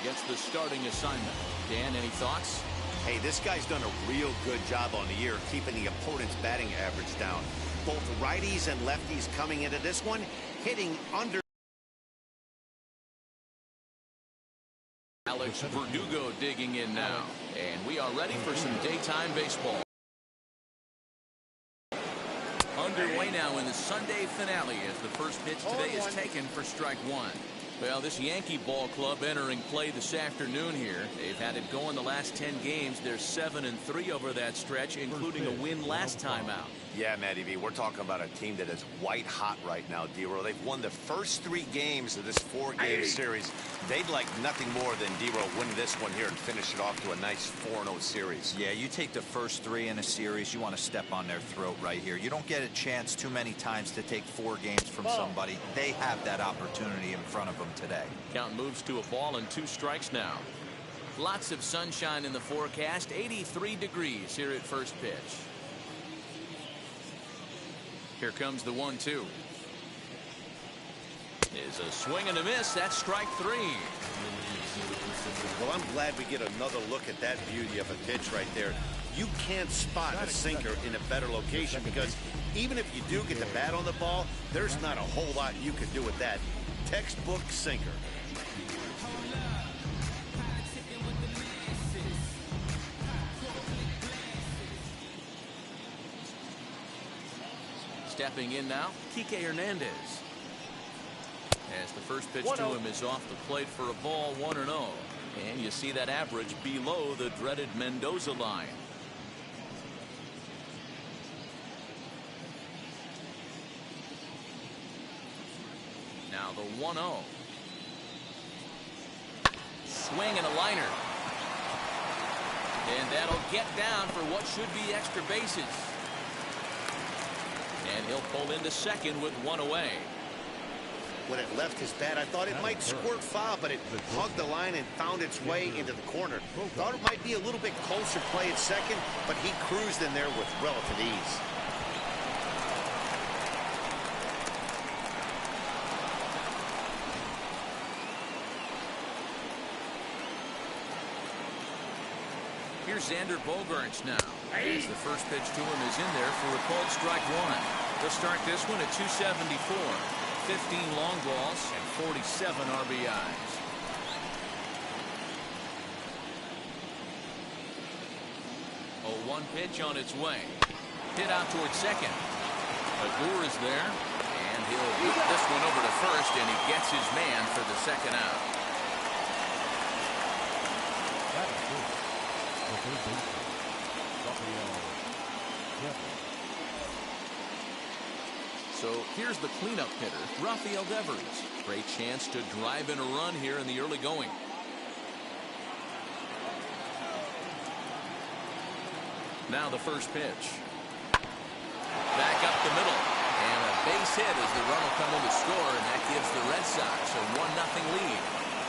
gets the starting assignment. Dan, any thoughts? Hey, this guy's done a real good job on the year keeping the opponent's batting average down. Both righties and lefties coming into this one, hitting under. Alex Verdugo digging in now. And we are ready for some daytime baseball. Underway now in the Sunday finale as the first pitch today is taken for strike one. Well, this Yankee ball club entering play this afternoon here. They've had it going the last 10 games. They're 7-3 over that stretch, including a win last time out. Yeah, Matty V, we're talking about a team that is white hot right now, D-Row. They've won the first 3 games of this 4-game series. They'd like nothing more than D-Row win this one here and finish it off to a nice 4-0 series. Yeah, you take the first 3 in a series, you want to step on their throat right here. You don't get a chance too many times to take 4 games from somebody. They have that opportunity in front of them today. Count moves to a ball and 2 strikes now. Lots of sunshine in the forecast. 83 degrees here at first pitch. Here comes the 1-2. Is a swing and a miss. That's strike 3. Well, I'm glad we get another look at that beauty of a pitch right there. You can't spot a sinker in a better location because even if you do get the bat on the ball, there's not a whole lot you can do with that. Textbook sinker. Stepping in now, Kike Hernandez. As the first pitch to him is off the plate for a ball, 1-0. And you see that average below the dreaded Mendoza line. Now the 1-0. Swing and a liner. And that'll get down for what should be extra bases. And he'll pull into second with 1 away. When it left his bat, I thought it might squirt foul, but it hugged the line and found its way into the corner. Thought it might be a little bit closer play at second, but he cruised in there with relative ease. Here's Xander Bogaerts now. As the first pitch to him is in there for a called strike 1. They'll start this one at 274. 15 long balls and 47 RBIs. Oh, 1 pitch on its way. Hit out towards second. Agur is there. And he'll whip this one over to first, and he gets his man for the second out. So here's the cleanup hitter, Rafael Devers. Great chance to drive in a run here in the early going. Now the first pitch. Back up the middle. And a base hit as the run will come in to score, and that gives the Red Sox a 1-0 lead.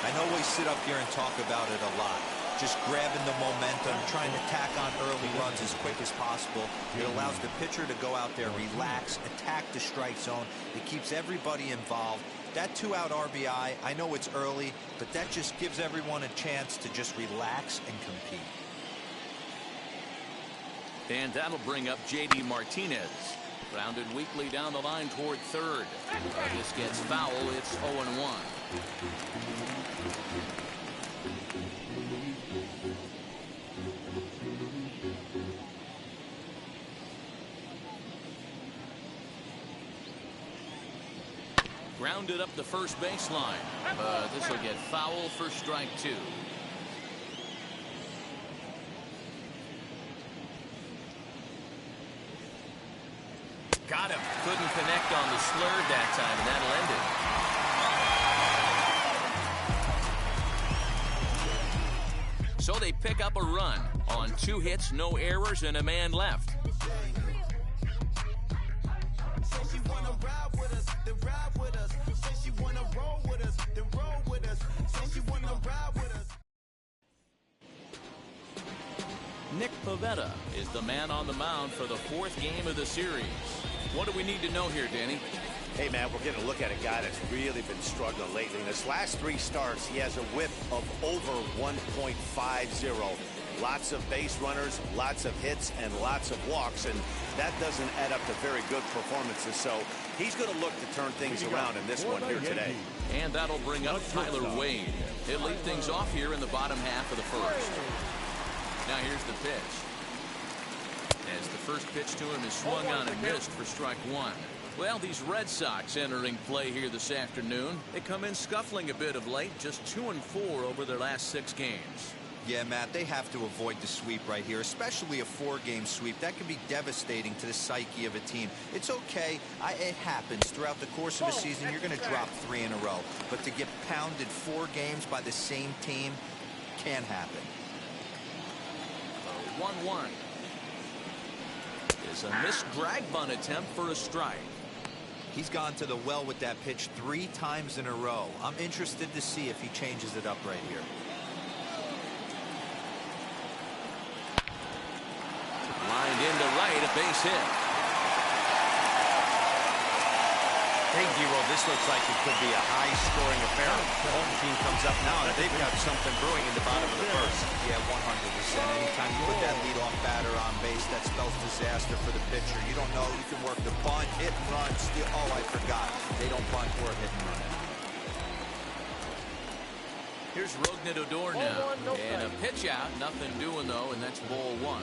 I know we sit up here and talk about it a lot. Just grabbing the momentum, trying to tack on early runs as quick as possible. It allows the pitcher to go out there, relax, attack the strike zone. It keeps everybody involved. That 2-out RBI, I know it's early, but that just gives everyone a chance to just relax and compete. And that'll bring up J.D. Martinez. Grounded weakly down the line toward third. This gets foul. It's 0-1. Grounded up the first baseline. This will get foul for strike 2. Got him. Couldn't connect on the slurve that time, and that'll end it. So they pick up a run on 2 hits, no errors, and a man left. Nick Pivetta is the man on the mound for the 4th game of the series. What do we need to know here, Danny? Hey, man, we're getting a look at a guy that's really been struggling lately. In his last 3 starts, he has a whip of over 1.50. Lots of base runners, lots of hits, and lots of walks, and that doesn't add up to very good performances. So he's going to look to turn things around in this one here today. And that'll bring up Tyler Wade. He'll lead things off here in the bottom half of the first. Now here's the pitch. As the first pitch to him is swung on and missed for strike 1. Well, these Red Sox entering play here this afternoon. They come in scuffling a bit of late, just 2-4 over their last 6 games. Yeah, Matt, they have to avoid the sweep right here, especially a 4-game sweep. That can be devastating to the psyche of a team. It's okay. It happens. Throughout the course of a season, you're going to drop 3 in a row. But to get pounded 4 games by the same team can happen. 1-1 is a missed drag bunt attempt for a strike. He's gone to the well with that pitch 3 times in a row. I'm interested to see if he changes it up right here. Lined into right, a base hit. Hey, D-Roll, this looks like it could be a high-scoring affair. The home team comes up now, and they've got something brewing in the bottom of the first. Yeah, 100%. Anytime you put that leadoff batter on base, that spells disaster for the pitcher. You don't know. You can work the bunt, hit and run, steal. Oh, I forgot. They don't bunt or hit and run. Here's Rougned Odor now. And a pitch out. Nothing doing, though, and that's ball 1.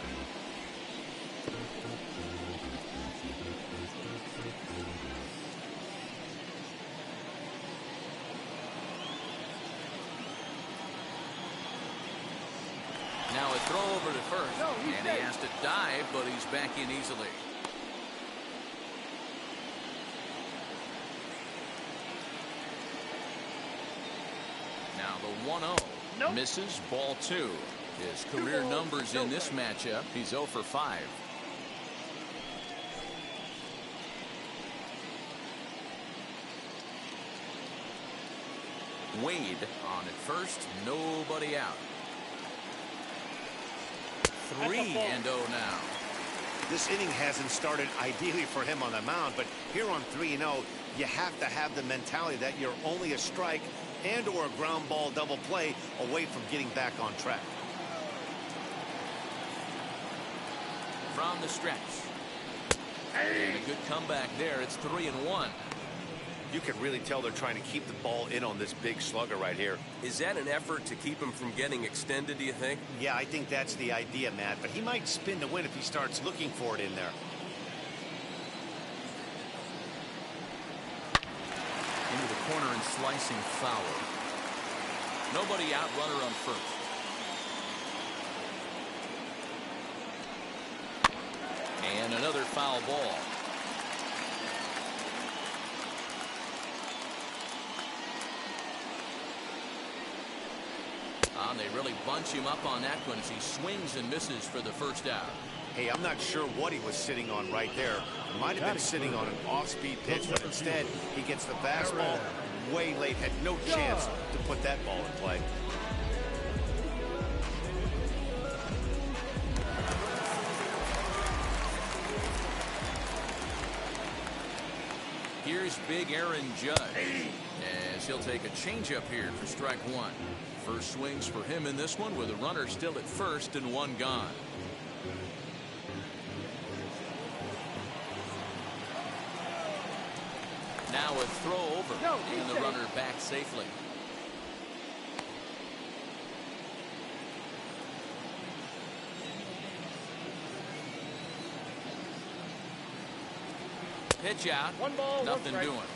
Now a throw over to first, and he has to dive, but he's back in easily. Now the 1-0 misses, ball 2. His career numbers in this matchup, he's 0 for 5. Wade on at first, nobody out. 3-0 now. This inning hasn't started ideally for him on the mound, but here on 3-0, you have to have the mentality that you're only a strike and or a ground ball double play away from getting back on track. From the stretch. And a good comeback there. It's 3-1. You can really tell they're trying to keep the ball in on this big slugger right here. Is that an effort to keep him from getting extended, do you think? Yeah, I think that's the idea, Matt, but he might spin to win if he starts looking for it in there. Into the corner and slicing foul. Nobody out, runner on first. And another foul ball. They really bunch him up on that one as he swings and misses for the first out. Hey, I'm not sure what he was sitting on right there. He might have been sitting on an off-speed pitch, but instead he gets the fastball way late. Had no chance to put that ball in play. Here's big Aaron Judge as he'll take a changeup here for strike 1. First swings for him in this one with a runner still at first and 1 gone. Now a throw over and the runner back safely. Pitch out. 1 ball, nothing 1 strike. doing.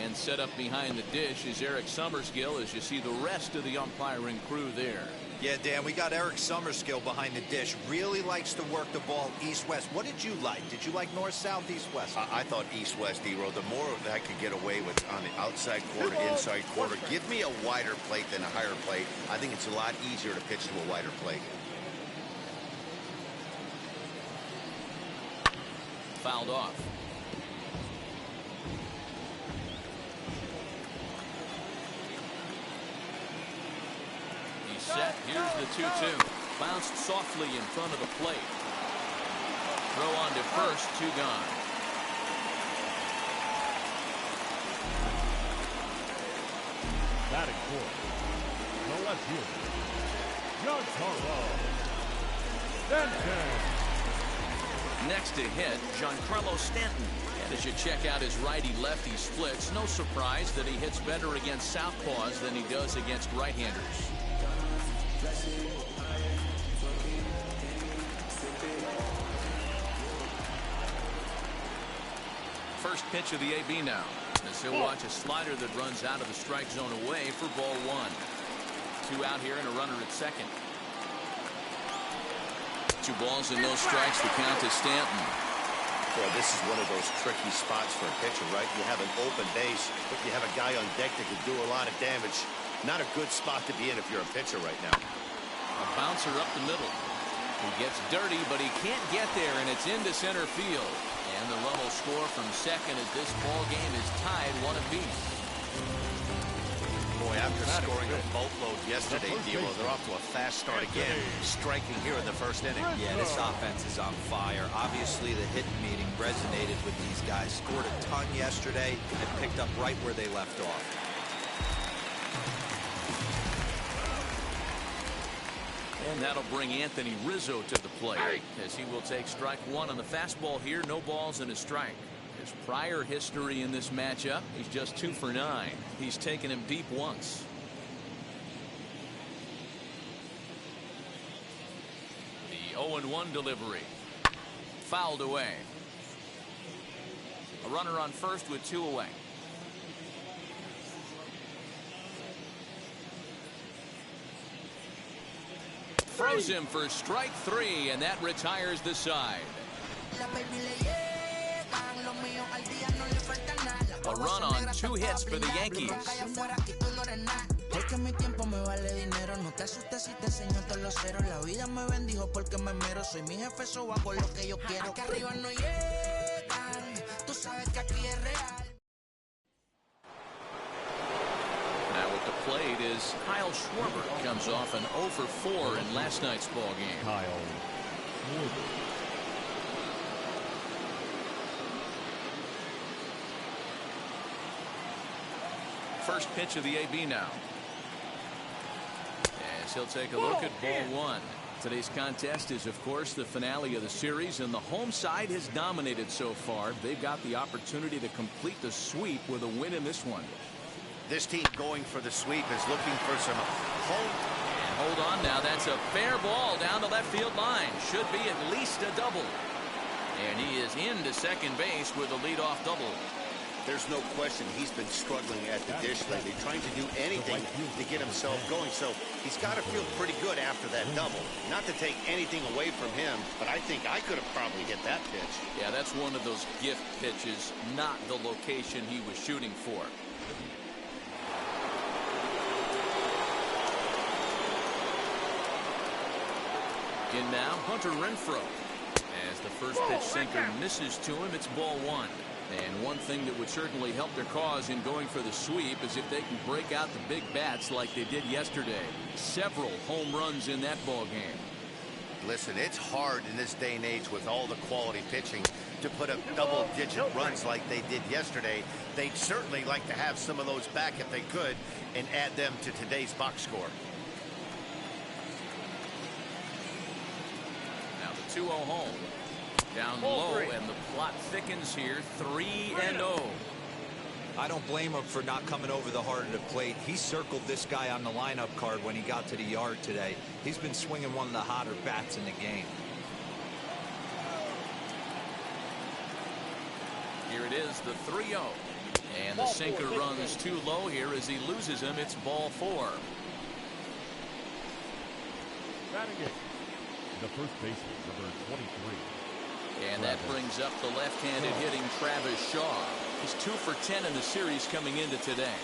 And set up behind the dish is Eric Summerskill as you see the rest of the umpiring crew there. Yeah, Dan, we got Eric Summerskill behind the dish. Really likes to work the ball east-west. What did you like? Did you like north-south, east-west? I thought east-west, D-Row. The more that I could get away with on the outside quarter, inside quarter. Give me a wider plate than a higher plate. I think it's a lot easier to pitch to a wider plate. Fouled off. He's set. Here's the 2-2. Bounced softly in front of the plate. Throw on to first, 2 gone. Batting fourth, the left fielder, Giancarlo Stanton. Next to hit, Giancarlo Stanton. And as you check out his righty-lefty splits, no surprise that he hits better against southpaws than he does against right-handers. First pitch of the AB now. As he'll watch a slider that runs out of the strike zone away for ball one. 2 out here and a runner at second. 2 balls and no strikes. The count to Stanton. Boy, this is one of those tricky spots for a pitcher, right? You have an open base, but you have a guy on deck that can do a lot of damage. Not a good spot to be in if you're a pitcher right now. A bouncer up the middle. He gets dirty, but he can't get there, and it's into center field. And the run will score from second as this ball game is tied 1 apiece. Boy, after scoring a boatload yesterday, Dilo, they're off to a fast start again, striking here in the first inning. Yeah, this offense is on fire. Obviously, the hitting meeting resonated with these guys. Scored a ton yesterday and picked up right where they left off. And that'll bring Anthony Rizzo to the plate as he will take strike 1 on the fastball here. No balls and a strike. His prior history in this matchup, he's just 2 for 9. He's taken him deep once. The 0-1 delivery. Fouled away. A runner on first with 2 away. Throws him for strike 3, and that retires the side. A run on 2 hits for the Yankees. Now at the plate is Kyle Schwarber. Comes off an 0 for 4 in last night's ball game. Kyle Schwarber. First pitch of the AB now. As he'll take a look at ball 1. Today's contest is, of course, the finale of the series, and the home side has dominated so far. They've got the opportunity to complete the sweep with a win in this one. This team going for the sweep is looking for some home. And hold on now. That's a fair ball down the left field line. Should be at least a double. And he is into second base with a leadoff double. There's no question he's been struggling at the dish lately, trying to do anything to get himself going. So he's got to feel pretty good after that double. Not to take anything away from him, but I think I could have probably hit that pitch. Yeah, that's one of those gift pitches, not the location he was shooting for. In now, Hunter Renfroe. As the first pitch sinker misses to him, it's ball 1. And one thing that would certainly help their cause in going for the sweep is if they can break out the big bats like they did yesterday. Several home runs in that ball game. Listen, it's hard in this day and age with all the quality pitching to put up double-digit runs like they did yesterday. They'd certainly like to have some of those back if they could and add them to today's box score. Now the 2-0 home. Down low, and the plot thickens here. 3-0. I don't blame him for not coming over the heart of the plate. He circled this guy on the lineup card when he got to the yard today. He's been swinging one of the hotter bats in the game. Here it is, the 3-0. And the sinker runs too low here as he loses him. It's ball 4. Batting eighth, the first baseman, number 23. And that brings up the left-handed hitting Travis Shaw. He's 2 for 10 in the series coming into today.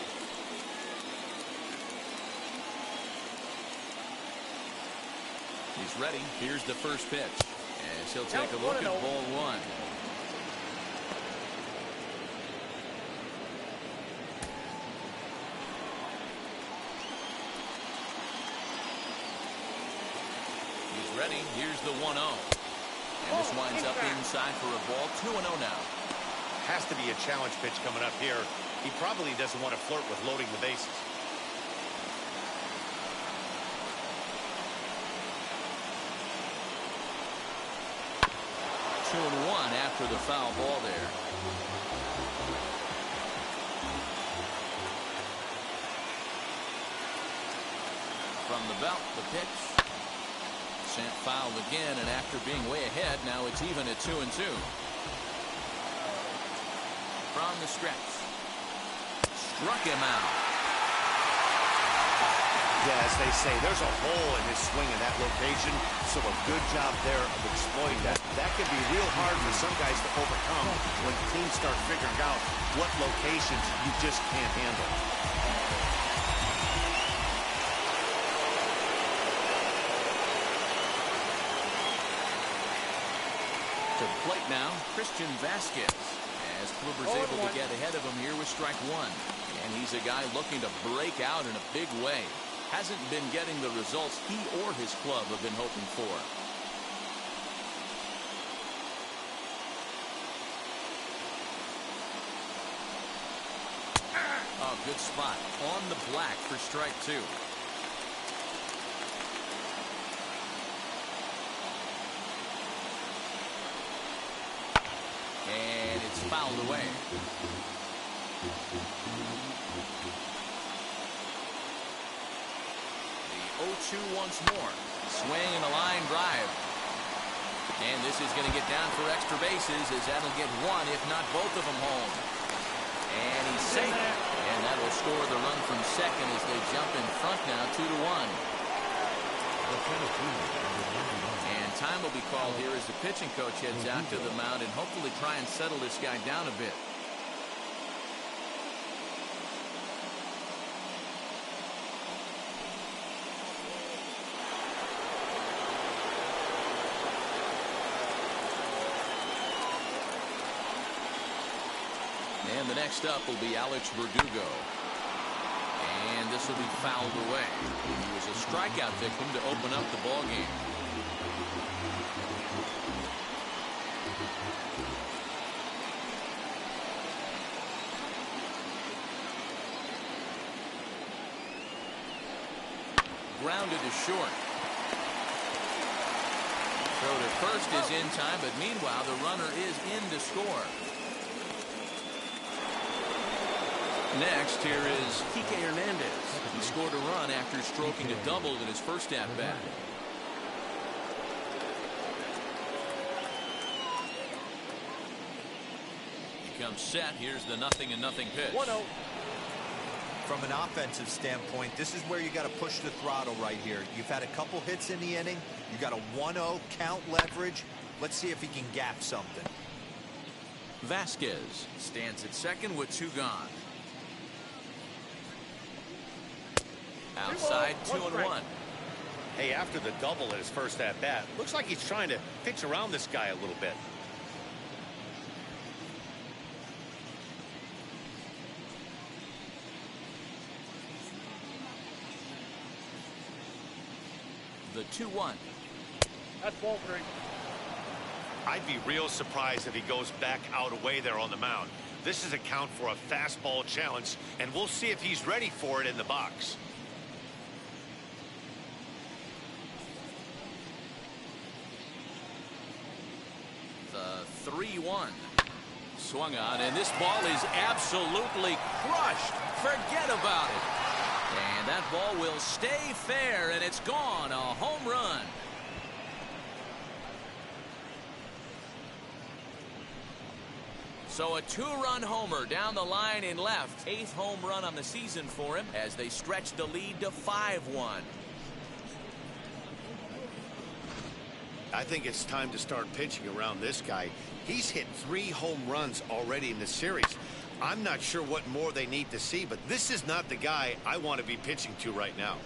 He's ready. Here's the first pitch. As he'll take a look at ball 1. He's ready. Here's the 1-0. And this winds up inside for a ball. 2-0 now. Has to be a challenge pitch coming up here. He probably doesn't want to flirt with loading the bases. 2-1 after the foul ball there. From the belt, the pitch. Sent fouled again, and after being way ahead, now it's even at 2-2. From the stretch. Struck him out. Yeah, as they say, there's a hole in his swing in that location, so a good job there of exploiting that. That can be real hard for some guys to overcome when teams start figuring out what locations you just can't handle. To the plate now, Christian Vasquez, as Kluber's able to get ahead of him here with strike one. And he's a guy looking to break out in a big way. Hasn't been getting the results he or his club have been hoping for. Oh, good spot on the black for strike two. And it's fouled away. The 0-2 once more. Swing and a line drive. And this is going to get down for extra bases, as that'll get one, if not both of them home. And he's safe. And that will score the run from second as they jump in front now, 2-1. And time will be called here as the pitching coach heads out to the mound and hopefully try and settle this guy down a bit. And the next up will be Alex Verdugo. And this will be fouled away. He was a strikeout victim to open up the ball game. Grounded to short. Throw to first is in time, but meanwhile the runner is in to score. Next, here is Kike Hernandez. He scored a run after stroking a double in his first at-bat. He comes set. Here's the 0-0 pitch. 1-0. From an offensive standpoint, this is where you got to push the throttle right here. You've had a couple hits in the inning. You got a 1-0 count leverage. Let's see if he can gap something. Vasquez stands at second with two gone. Outside, 2-1. Hey, after the double at his first at-bat, looks like he's trying to pitch around this guy a little bit. The 2-1. That's ball three. I'd be real surprised if he goes back out away there on the mound. This is a count for a fastball challenge, and we'll see if he's ready for it in the box. The 3-1. Swung on, and this ball is absolutely crushed. Forget about it. And that ball will stay fair, and it's gone. A home run. So a two-run homer down the line in left. 8th home run on the season for him as they stretch the lead to 5-1. I think it's time to start pitching around this guy. He's hit 3 home runs already in the series. I'm not sure what more they need to see, but this is not the guy I want to be pitching to right now.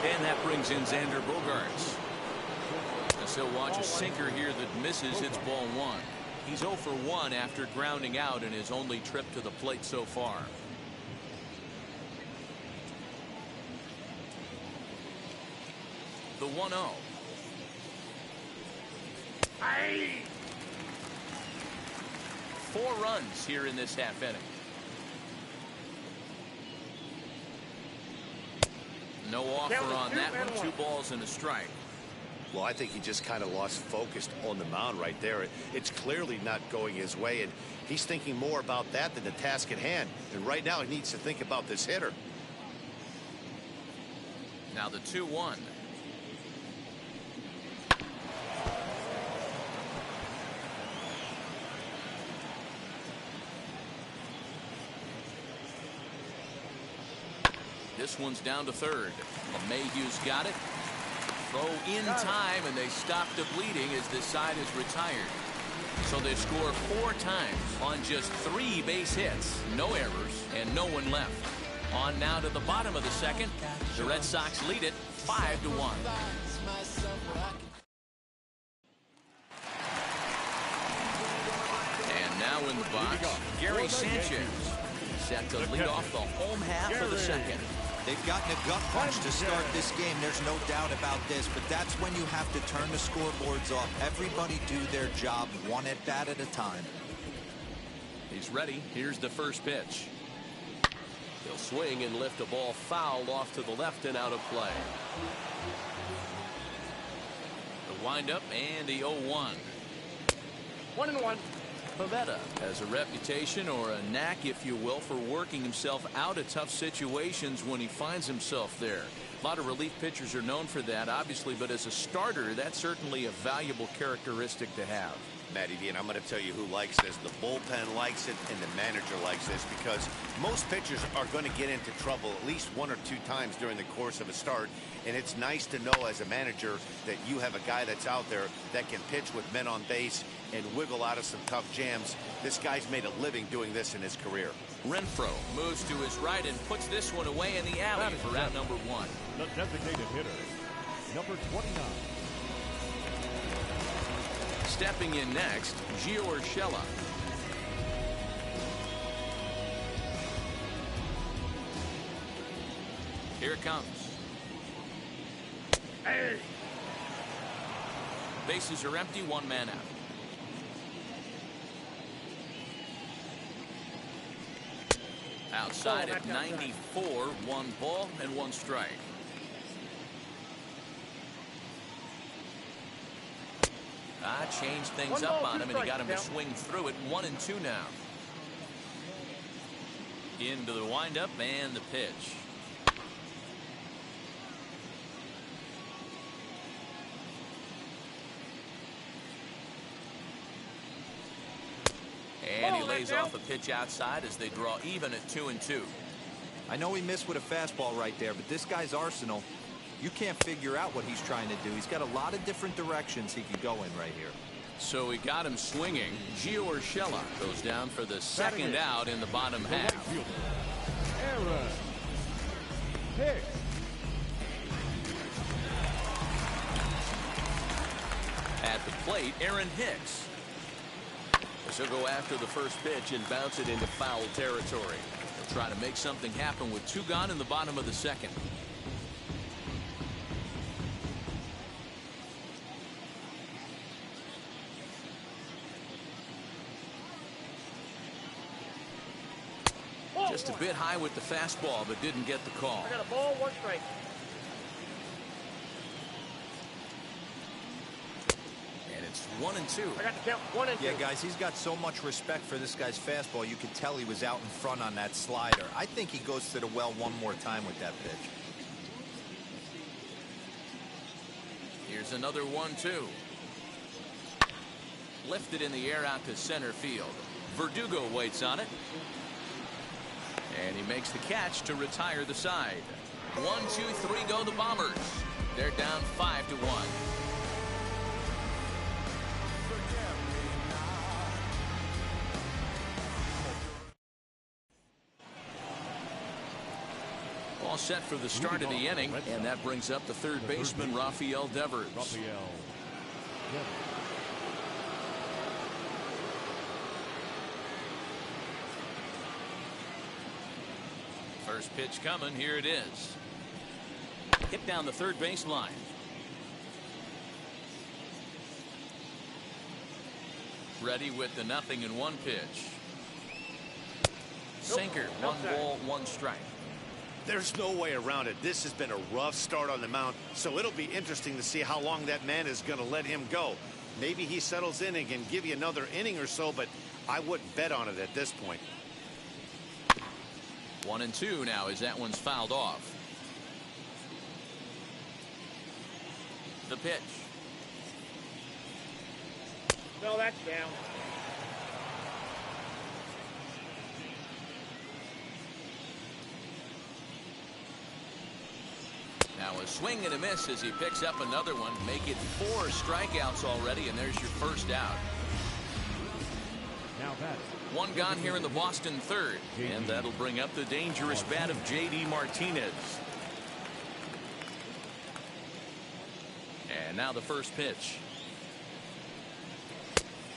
And that brings in Xander Bogaerts. As he'll watch a sinker here that misses. It's ball 1. He's 0 for 1 after grounding out in his only trip to the plate so far. The 1-0. 4 runs here in this half inning. No offer on that one. 2 balls and a strike. Well, I think he just kind of lost focus on the mound right there. It's clearly not going his way, and he's thinking more about that than the task at hand. And right now, he needs to think about this hitter. Now the 2-1. This one's down to third. LeMahieu's got it. Throw in time, and they stop the bleeding as this side is retired. So they score 4 times on just 3 base hits, no errors, and no one left. On now to the bottom of the second. The Red Sox lead it 5-1. And now in the box, Gary Sanchez set to lead off the home half of the second. They've gotten a gut punch to start this game. There's no doubt about this, but that's when you have to turn the scoreboards off. Everybody do their job 1 at bat at a time. He's ready. Here's the first pitch. He'll swing and lift a ball foul off to the left and out of play. The windup and the 0-1. 1-1. Pivetta has a reputation, or a knack if you will, for working himself out of tough situations when he finds himself there. A lot of relief pitchers are known for that, obviously, but as a starter, that's certainly a valuable characteristic to have. Matty D, and I'm going to tell you who likes this. The bullpen likes it, and the manager likes this, because most pitchers are going to get into trouble at least 1 or 2 times during the course of a start, and it's nice to know as a manager that you have a guy that's out there that can pitch with men on base and wiggle out of some tough jams. This guy's made a living doing this in his career. Renfroe moves to his right and puts this one away in the alley for out number 1. The designated hitter, number 29. Stepping in next, Gio Urshela. Here it comes. Hey. Bases are empty, 1 man out. Outside at 94, 1 ball and 1 strike. Changed things up on him, and he got him to swing through it. 1-2 now. Into the windup and the pitch. And he lays off a pitch outside as they draw even at 2-2. I know he missed with a fastball right there, but this guy's arsenal, you can't figure out what he's trying to do. He's got a lot of different directions he could go in right here. So he got him swinging. Gio Urshela goes down for the second out in the bottom half. Aaron Hicks. At the plate, Aaron Hicks. He'll go after the first pitch and bounce it into foul territory. He'll try to make something happen with 2 gone in the bottom of the second. Just a bit high with the fastball, but didn't get the call. I got a ball, 1 strike. And it's 1-2. I got the count, 1-2. Yeah, guys, he's got so much respect for this guy's fastball. You could tell he was out in front on that slider. I think he goes to the well 1 more time with that pitch. Here's another 1-2. Lifted in the air out to center field. Verdugo waits on it. And he makes the catch to retire the side. 1, 2, 3 go the Bombers. They're down 5-1. All set for the start of the inning, and that brings up the third baseman, Rafael Devers. First pitch coming. Here it is. Hit down the third baseline. Ready with the 0-1 pitch. Sinker. 1 ball, 1 strike. There's no way around it. This has been a rough start on the mound, so it'll be interesting to see how long that man is going to let him go. Maybe he settles in and can give you another inning or so, but I wouldn't bet on it at this point. 1-2 now as that one's fouled off. The pitch. No, that's down. Now a swing and a miss as he picks up another one. Make it 4 strikeouts already, and there's your first out. Now that's one gone here in the Boston third, and that'll bring up the dangerous bat of J.D. Martinez. And now the first pitch.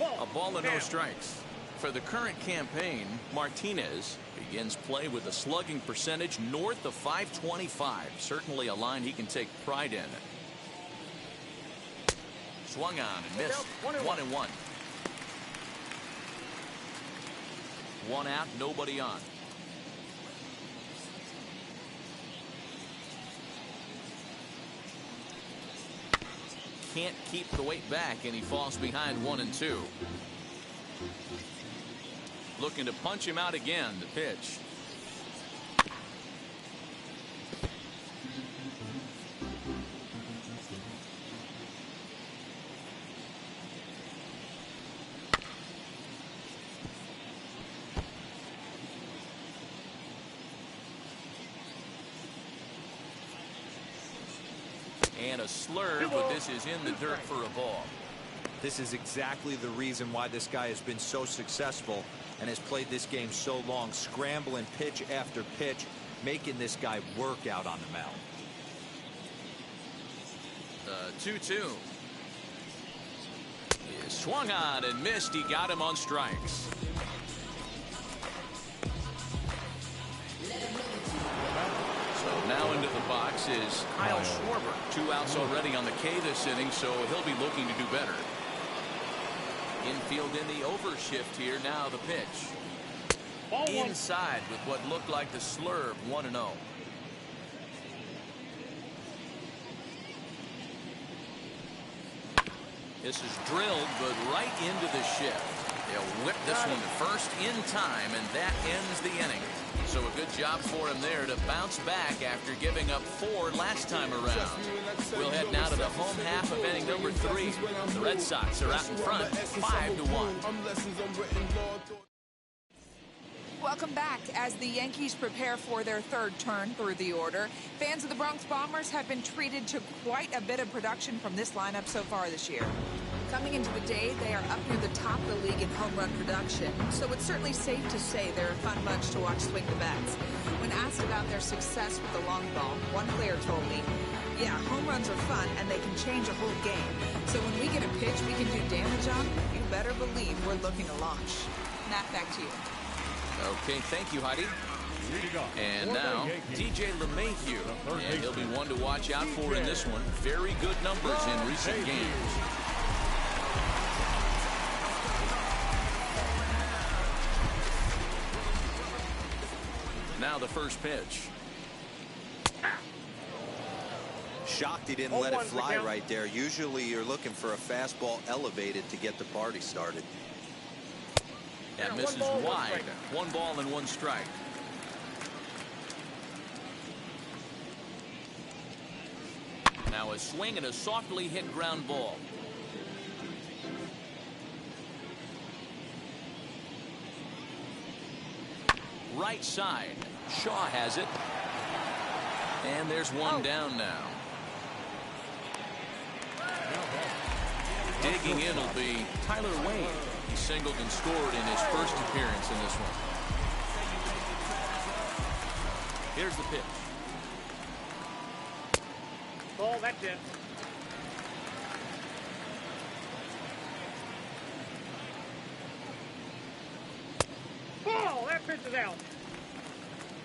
A ball and no strikes. For the current campaign, Martinez begins play with a slugging percentage north of .525. Certainly a line he can take pride in. Swung on and missed. 1-1. One out, nobody on. Can't keep the weight back, and he falls behind 1-2. Looking to punch him out again. The pitch. And a slurve, but this is in the dirt for a ball. This is exactly the reason why this guy has been so successful and has played this game so long, scrambling pitch after pitch, making this guy work out on the mound. 2-2. He swung on and missed. He got him on strikes. So now into the box is Kyle Schwarber. 2 outs already on the K this inning, so he'll be looking to do better. Infield in the overshift here. Now the pitch. Inside with what looked like the slurve. 1-0. This is drilled, but right into the shift. They'll whip this one to first in time, and that ends the inning. So a good job for him there to bounce back after giving up 4 last time around. We'll head now to the home half of inning number 3. The Red Sox are out in front, 5-1. Welcome back. As the Yankees prepare for their third turn through the order, fans of the Bronx Bombers have been treated to quite a bit of production from this lineup so far this year. Coming into the day, they are up near the top of the league in home run production, so it's certainly safe to say they're a fun bunch to watch swing the bats. When asked about their success with the long ball, one player told me, yeah, home runs are fun and they can change a whole game. So when we get a pitch we can do damage on, you better believe we're looking to launch. Matt, back to you. Okay, thank you, Heidi. And now, DJ LeMahieu, and he'll be one to watch out for in this one. Very good numbers in recent games. Now the first pitch. Shocked he didn't let it fly right there. Usually you're looking for a fastball elevated to get the party started. That misses wide. 1 ball and 1 strike. Now a swing and a softly hit ground ball. Right side. Shaw has it. And there's one down now. Digging in will be Tyler Wayne. He singled and scored in his first appearance in this one. Here's the pitch. Ball, that's it. Ball, that pitch is out.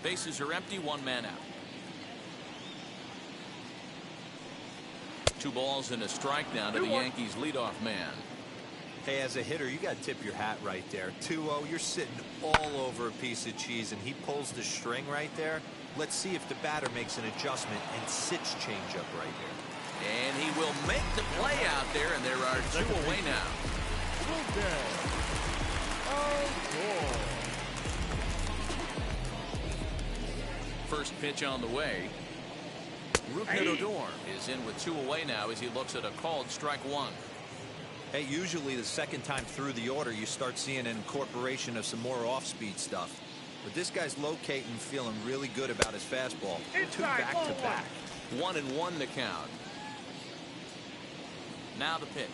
Bases are empty, 1 man out. 2 balls and a strike now to the Yankees leadoff man. Hey, as a hitter, you got to tip your hat right there. 2-0, you're sitting all over a piece of cheese, and he pulls the string right there. Let's see if the batter makes an adjustment and sits changeup right here. And he will make the play out there, and there are 2 away now. First pitch on the way. Rougned Odor is in with 2 away now as he looks at a called strike 1. Hey, usually the second time through the order, you start seeing an incorporation of some more off-speed stuff. But this guy's locating, feeling really good about his fastball. 2 back-to-back. 1-1 the count. Now the pitch.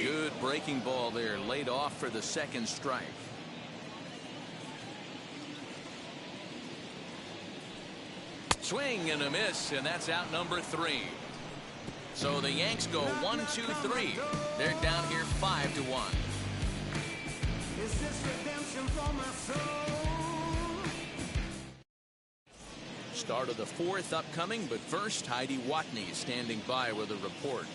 Good breaking ball there, laid off for the second strike. Swing and a miss, and that's out number 3. So the Yanks go 1-2-3. They're down here 5-1. Start of the 4th upcoming, but first Heidi Watney standing by with a report.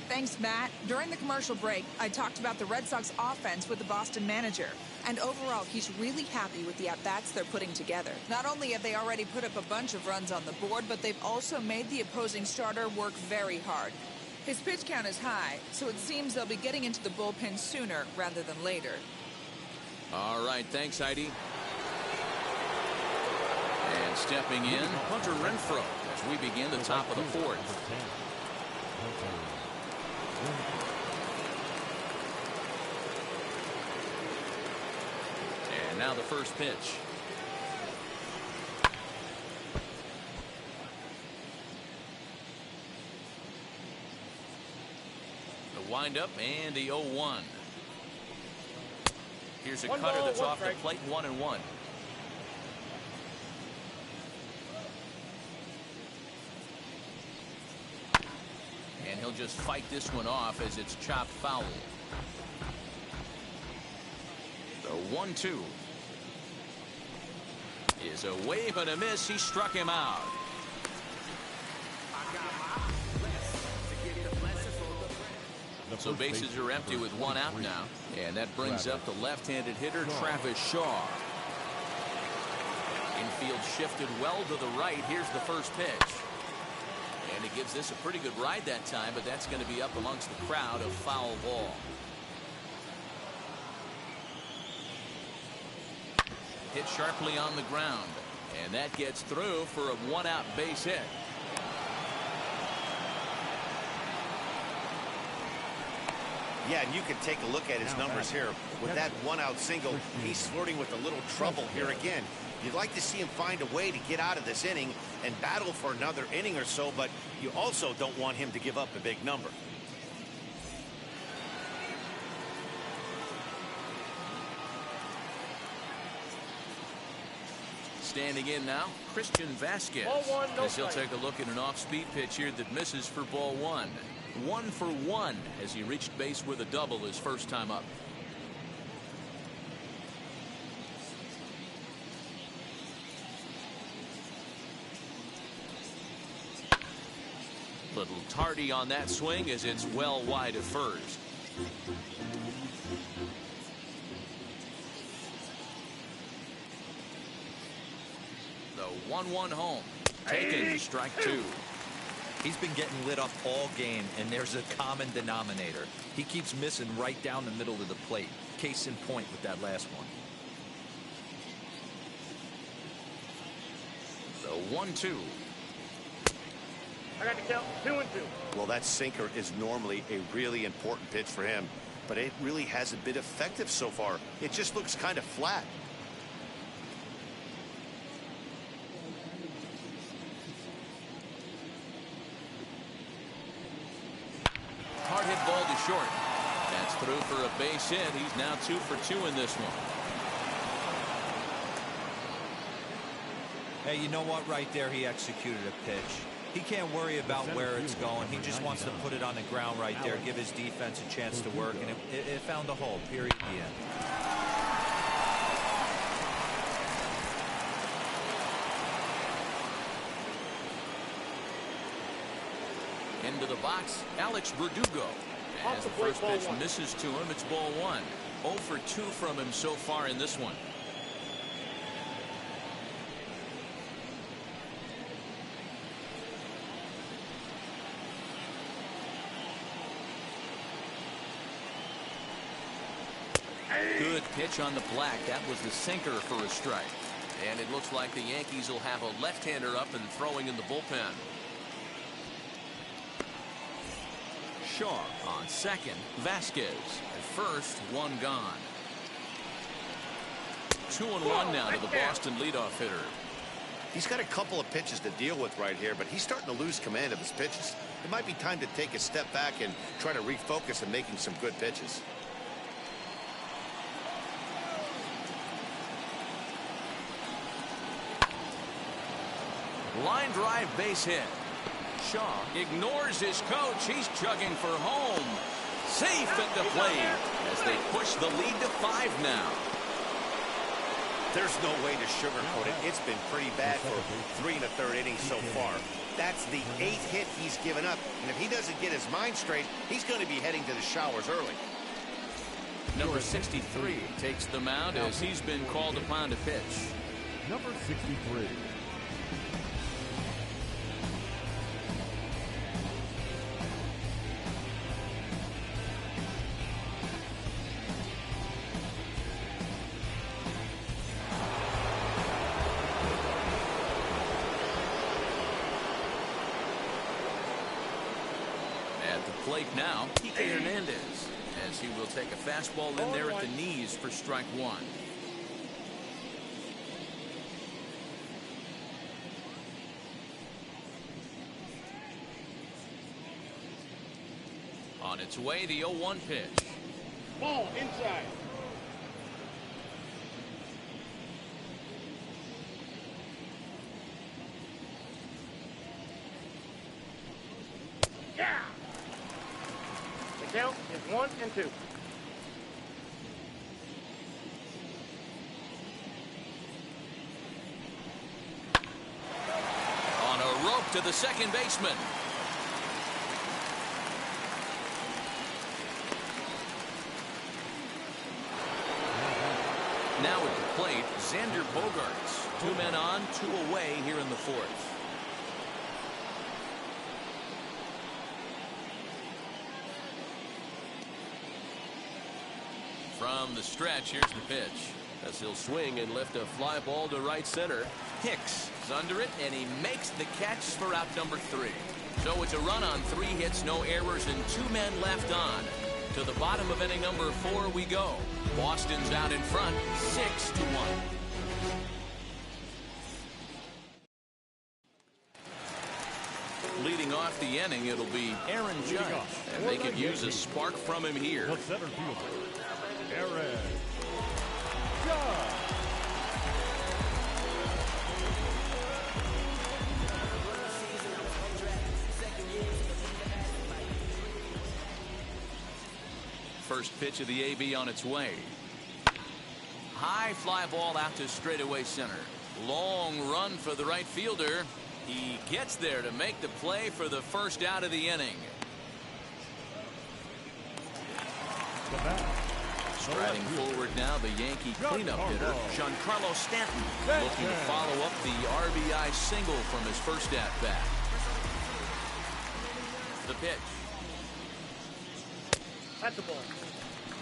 Thanks, Matt. During the commercial break, I talked about the Red Sox offense with the Boston manager. And overall, he's really happy with the at-bats they're putting together. Not only have they already put up a bunch of runs on the board, but they've also made the opposing starter work very hard. His pitch count is high, so it seems they'll be getting into the bullpen sooner rather than later. All right, thanks, Heidi. And stepping in, Hunter Renfroe as we begin the top of the 4th. And now the first pitch. The windup and the 0-1. Here's a cutter that's off the plate, 1-1. And he'll just fight this one off as it's chopped foul. The 1-2 is a wave and a miss. He struck him out. So bases are empty with 1 out now. And that brings up the left-handed hitter, Travis Shaw. Infield shifted well to the right. Here's the first pitch. And he gives this a pretty good ride that time, but that's going to be up amongst the crowd, a foul ball. Hit sharply on the ground, and that gets through for a 1-out base hit. Yeah, and you can take a look at his numbers here. With that 1-out single, he's flirting with a little trouble here again. You'd like to see him find a way to get out of this inning and battle for another inning or so, but you also don't want him to give up a big number. Standing in now, Christian Vasquez. As he'll take a look at an off-speed pitch here that misses for ball 1. 1 for 1 as he reached base with a double his first time up. Little tardy on that swing as it's well wide of first. The 1-1 home. Taken, strike 2. He's been getting lit up all game, and there's a common denominator. He keeps missing right down the middle of the plate. Case in point with that last one. The 1-2. I got to count 2-2. Well, that sinker is normally a really important pitch for him, but it really hasn't been effective so far. It just looks kind of flat. Hard hit ball to short. That's through for a base hit. He's now 2 for 2 in this one. Hey, you know what? Right there, he executed a pitch. He can't worry about where it's going. He just wants to put it on the ground right there, give his defense a chance to work, and it found a hole, period, the end. Into the box, Alex Verdugo. As the first pitch misses to him, it's ball one. 0 for 2 from him so far in this one. Good pitch on the black. That was the sinker for a strike. And it looks like the Yankees will have a left-hander up and throwing in the bullpen. Shaw on second. Vasquez at first. One gone. 2-1 now to the Boston leadoff hitter. He's got a couple of pitches to deal with right here, but he's starting to lose command of his pitches. It might be time to take a step back and try to refocus on making some good pitches. Line drive base hit. Shaw ignores his coach. He's chugging for home. Safe at the plate as they push the lead to 5 now. There's no way to sugarcoat it. It's been pretty bad for 3 1/3 innings so far. That's the 8th hit he's given up. And if he doesn't get his mind straight, he's going to be heading to the showers early. Number 63 takes the mound as he's been called upon to pitch. Number 63. Plate now, Kike Hernandez, as he will take a fastball in there at the knees for strike one. On its way, the 0-1 pitch. Ball inside. Yeah. Count is 1 and 2. On a rope to the second baseman. Now at the plate, Xander Bogaerts. 2 men on, 2 away here in the 4th. From the stretch, here's the pitch. As he'll swing and lift a fly ball to right center. Hicks is under it, and he makes the catch for out number 3. So it's a run on 3 hits, no errors, and 2 men left on. To the bottom of inning number 4 we go. Boston's out in front, 6-1. Leading off the inning, it'll be Aaron Judge, and they could use a spark from him here. The center fielder, Aaron Judge. First pitch of the AB on its way. High fly ball out to straightaway center. Long run for the right fielder. He gets there to make the play for the first out of the inning. Striding forward now, the Yankee cleanup hitter, Giancarlo Stanton, looking to follow up the RBI single from his first at-bat. The pitch. That's the ball.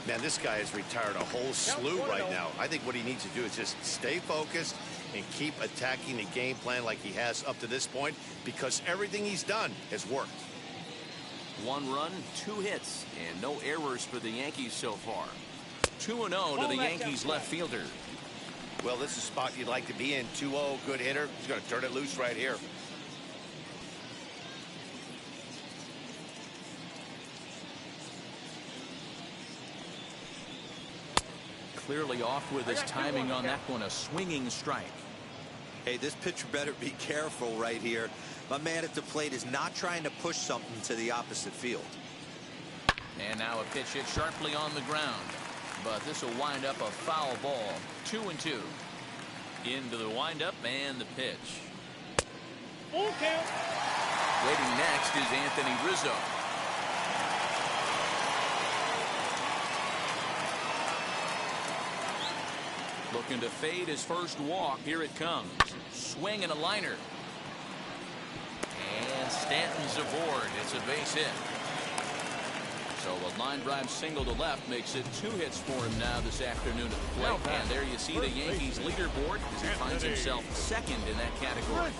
Man, this guy has retired a whole slew right now. I think what he needs to do is just stay focused and keep attacking the game plan like he has up to this point, because everything he's done has worked. 1 run, 2 hits, and no errors for the Yankees so far. 2-0 to the Yankees left fielder. Well, this is a spot you'd like to be in. 2-0, good hitter. He's going to turn it loose right here. Clearly off with his timing on that one, a swinging strike. Hey, this pitcher better be careful right here. My man at the plate is not trying to push something to the opposite field. And now a pitch hit sharply on the ground. But this will wind up a foul ball. 2-2. Into the windup and the pitch. Full count. Waiting next is Anthony Rizzo. Looking to fade his first walk. Here it comes. Swing and a liner. And Stanton's aboard. It's a base hit. So a line drive single to left makes it 2 hits for him now this afternoon at the plate. And there you see the Yankees leaderboard as he finds himself second in that category.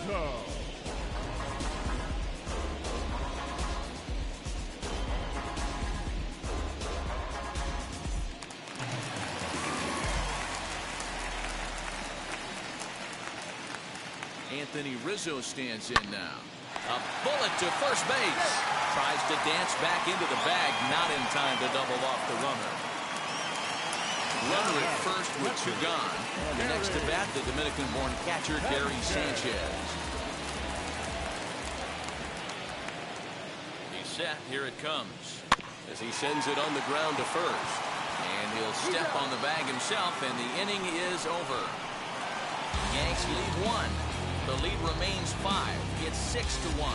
Anthony Rizzo stands in now. A bullet to first base. Tries to dance back into the bag. Not in time to double off the runner. Runner at first with 2 gone. And the next to bat, the Dominican-born catcher, Gary Sanchez. He's set. Here it comes. As he sends it on the ground to first. And he'll step on the bag himself, and the inning is over. Yanks lead 1. The lead remains 5. It's 6-1.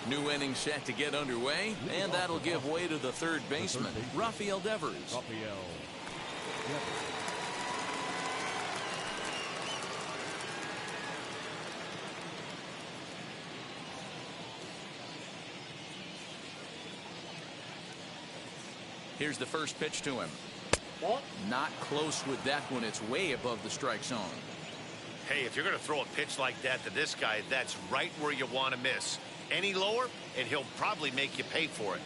New inning set to get underway, and that'll give way to the third baseman, Rafael Devers. Here's the first pitch to him. Not close with that one. It's way above the strike zone. Hey, if you're going to throw a pitch like that to this guy, that's right where you want to miss. Any lower, and he'll probably make you pay for it.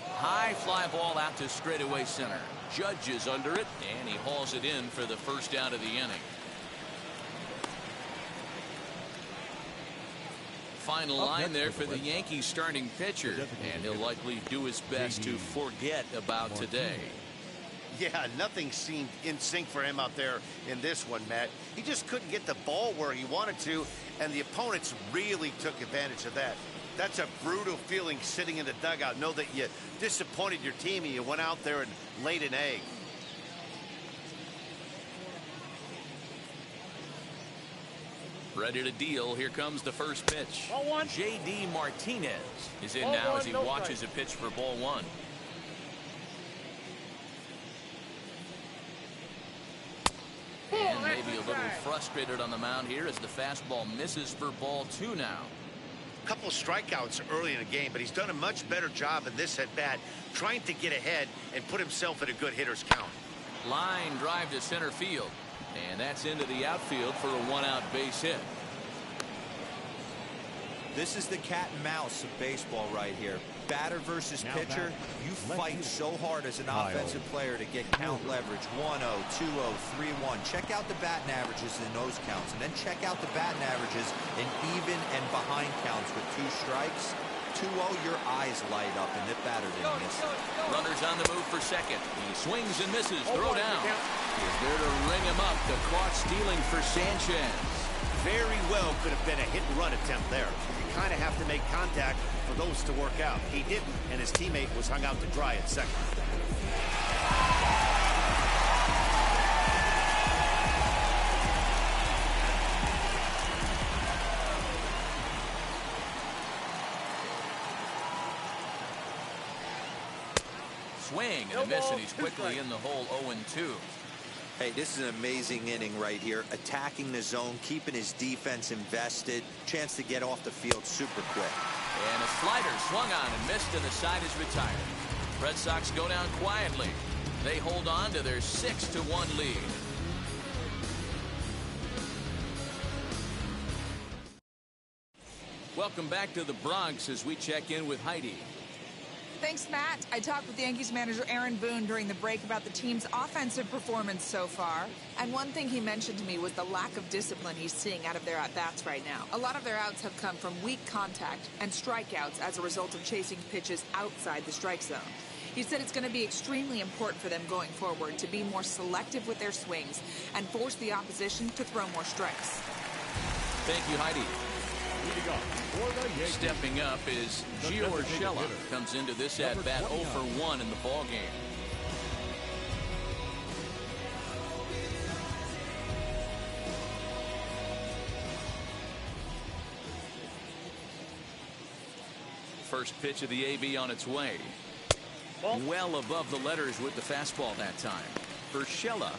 High fly ball out to straightaway center. Judge is under it, and he hauls it in for the first out of the inning. Final line there for the Yankees starting pitcher, and he'll likely do his best to forget about today. Yeah, nothing seemed in sync for him out there in this one, Matt. He just couldn't get the ball where he wanted to, and the opponents really took advantage of that. That's a brutal feeling sitting in the dugout. Know that you disappointed your team and you went out there and laid an egg. Ready to deal. Here comes the first pitch. J.D. Martinez is in now as he watches a pitch for ball 1. And maybe a little frustrated on the mound here as the fastball misses for ball 2 now. A couple of strikeouts early in the game, but he's done a much better job in this at-bat trying to get ahead and put himself in a good hitter's count. Line drive to center field. And that's into the outfield for a 1-out base hit. This is the cat and mouse of baseball right here. Batter versus pitcher. You fight so hard as an offensive player to get count leverage. 1-0, 2-0, 3-1. Check out the batting averages in those counts, and then check out the batting averages in even and behind counts with 2 strikes. 2-0, your eyes light up, and the batter didn't miss it. Runners on the move for second. He swings and misses. Throw down. He's there to ring him up. The caught stealing for Sanchez. Very well could have been a hit-and-run attempt there. You kind of have to make contact for those to work out. He didn't, and his teammate was hung out to dry at second. Swing and a miss, and he's quickly in the hole. 0-2. Hey, this is an amazing inning right here. Attacking the zone, keeping his defense invested. Chance to get off the field super quick. And a slider swung on and missed, and the side is retired. Red Sox go down quietly. They hold on to their 6-1 lead. Welcome back to the Bronx as we check in with Heidi. Thanks, Matt. I talked with Yankees manager Aaron Boone during the break about the team's offensive performance so far. And one thing he mentioned to me was the lack of discipline he's seeing out of their at-bats right now. A lot of their outs have come from weak contact and strikeouts as a result of chasing pitches outside the strike zone. He said it's going to be extremely important for them going forward to be more selective with their swings and force the opposition to throw more strikes. Thank you, Heidi. Leading off for the Yankees. Stepping up is Gio Urshela. Comes into this at bat 0 for 1 in the ball game. First pitch of the AB on its way. Well above the letters with the fastball that time. Urshela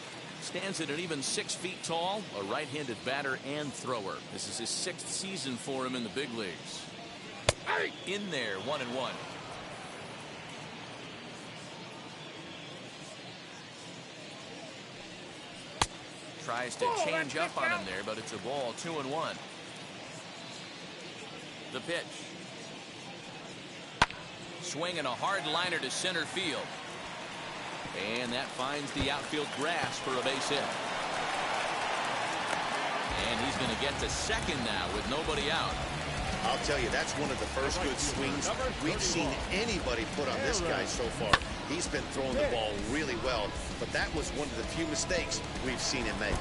stands at an even 6 feet tall, a right-handed batter and thrower. This is his 6th season for him in the big leagues. In there, 1-1. Tries to change up on him there, but it's a ball. 2-1. The pitch. Swinging a hard liner to center field. And that finds the outfield grass for a base hit. And he's going to get to second now with nobody out. I'll tell you, that's one of the first good swings we've seen anybody put on this guy so far. He's been throwing the ball really well, but that was one of the few mistakes we've seen him make.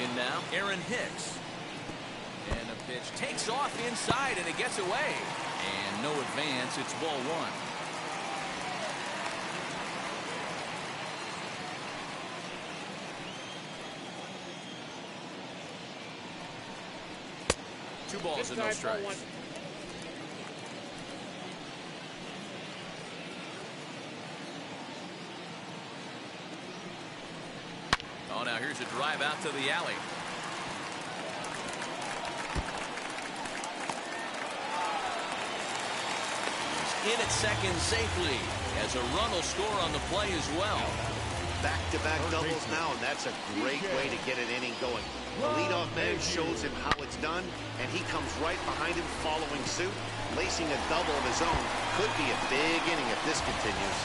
In now, Aaron Hicks. And a pitch takes off inside, and it gets away. And no advance. It's ball 1. Two balls and no strikes. Oh, now here's a drive out to the alley. He's in at second safely, as a run will score on the play as well. Back-to-back doubles now, and that's a great way to get an inning going. The leadoff man shows him how it's done, and he comes right behind him following suit. Lacing a double of his own could be a big inning if this continues.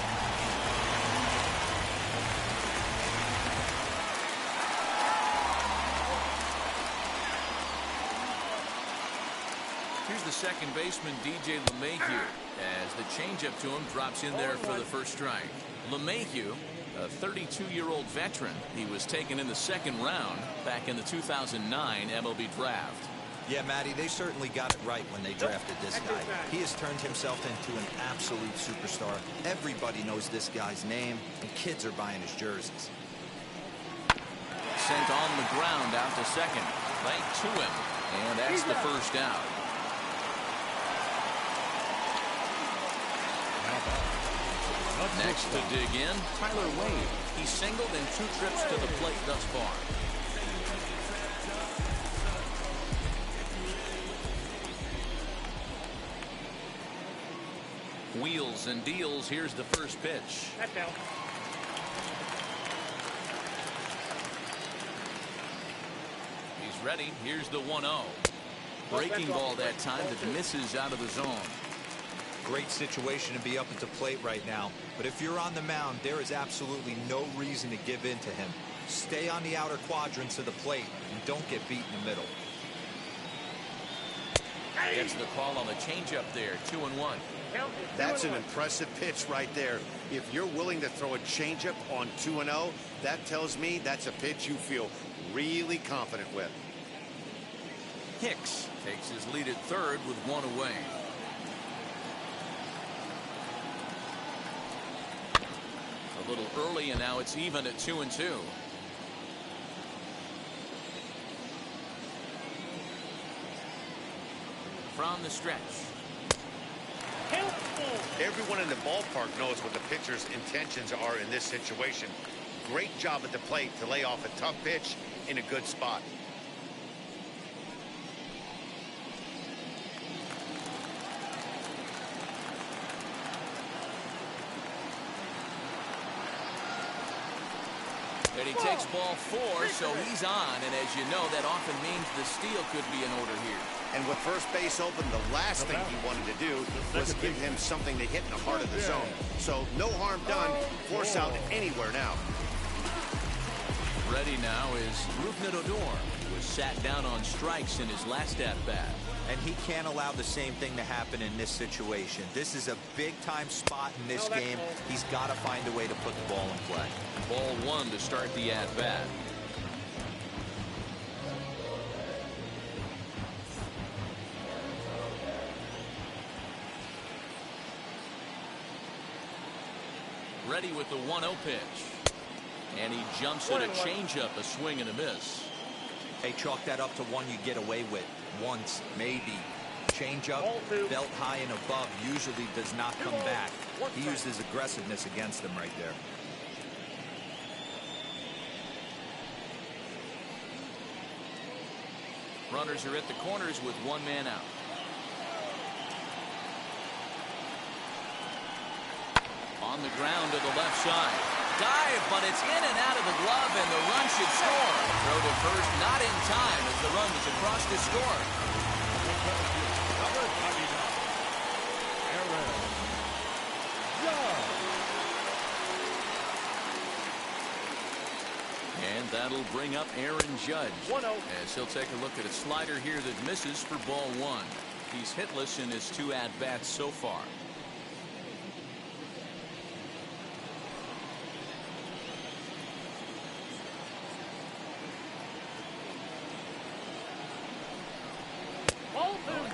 Here's the second baseman, DJ LeMahieu, as the changeup to him drops in there for the first strike. LeMahieu, a 32-year-old veteran. He was taken in the second round back in the 2009 MLB draft. Yeah, Matty, they certainly got it right when they drafted this guy. He has turned himself into an absolute superstar. Everybody knows this guy's name, and kids are buying his jerseys. Sent on the ground out to second. Right to him. And that's the first out. Next to dig in, Tyler Wade. He singled in 2 trips to the plate thus far. Wheels and deals. Here's the first pitch. He's ready. Here's the 1-0. Breaking ball that time that misses out of the zone. Great situation to be up at the plate right now, but if you're on the mound, there is absolutely no reason to give in to him. Stay on the outer quadrants of the plate and don't get beat in the middle. Gets the call on the changeup there. 2-1. That's an impressive pitch right there. If you're willing to throw a changeup on 2-0, that tells me that's a pitch you feel really confident with. Hicks takes his lead at third with 1 away. A little early, and now it's even at 2-2. From the stretch. Everyone in the ballpark knows what the pitcher's intentions are in this situation. Great job at the plate to lay off a tough pitch in a good spot. And he takes ball 4, so he's on. And as you know, that often means the steal could be in order here. And with first base open, the last thing he wanted to do was give him something to hit in the heart of the zone. So no harm done. Force out anywhere now. Ready now is Rougned Odor, who was sat down on strikes in his last at-bat. And he can't allow the same thing to happen in this situation. This is a big-time spot in this game. He's got to find a way to put the ball in play. Ball one to start the at-bat. Ready with the 1-0 pitch. And he jumps at a changeup, a swing and a miss. Hey, chalk that up to one you get away with. Once, maybe. Changeup, belt high and above, usually does not come back. He used his aggressiveness against them right there. Runners are at the corners with one man out. On the ground to the left side. Dive, but it's in and out of the glove, and the run should score. Throw to first, not in time, as the run was across to score. Number 99, Aaron Judge. And that'll bring up Aaron Judge. 1-0. As he'll take a look at a slider here that misses for ball one. He's hitless in his 2 at-bats so far.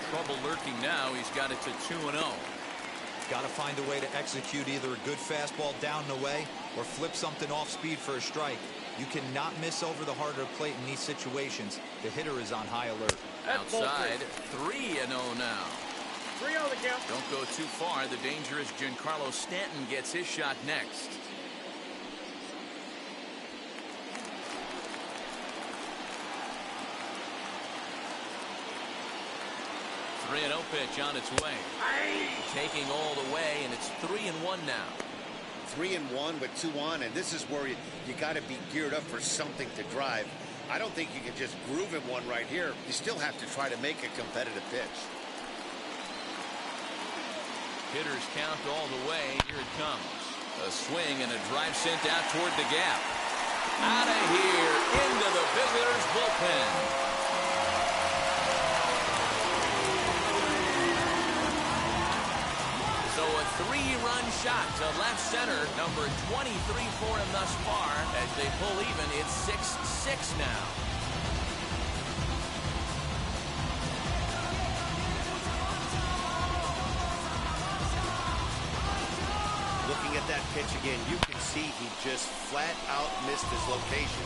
Trouble lurking now. He's got it to 2-0. Got to find a way to execute either a good fastball down and away or flip something off speed for a strike. You cannot miss over the harder plate in these situations. The hitter is on high alert. Outside, 3-0 now. 3-0 the count. Don't go too far. The dangerous Giancarlo Stanton gets his shot next. 3-0 pitch on its way. Taking all the way, and it's 3-1 now. 3-1 with 2 on, and this is where you got to be geared up for something to drive. I don't think you can just groove him one right here. You still have to try to make a competitive pitch. Hitters count all the way. Here it comes. A swing and a drive sent out toward the gap. Out of here, into the visitors' bullpen. So a 3-run shot to left center, number 23 for him thus far. As they pull even, it's 6-6 now. Looking at that pitch again, you can see he just flat out missed his location.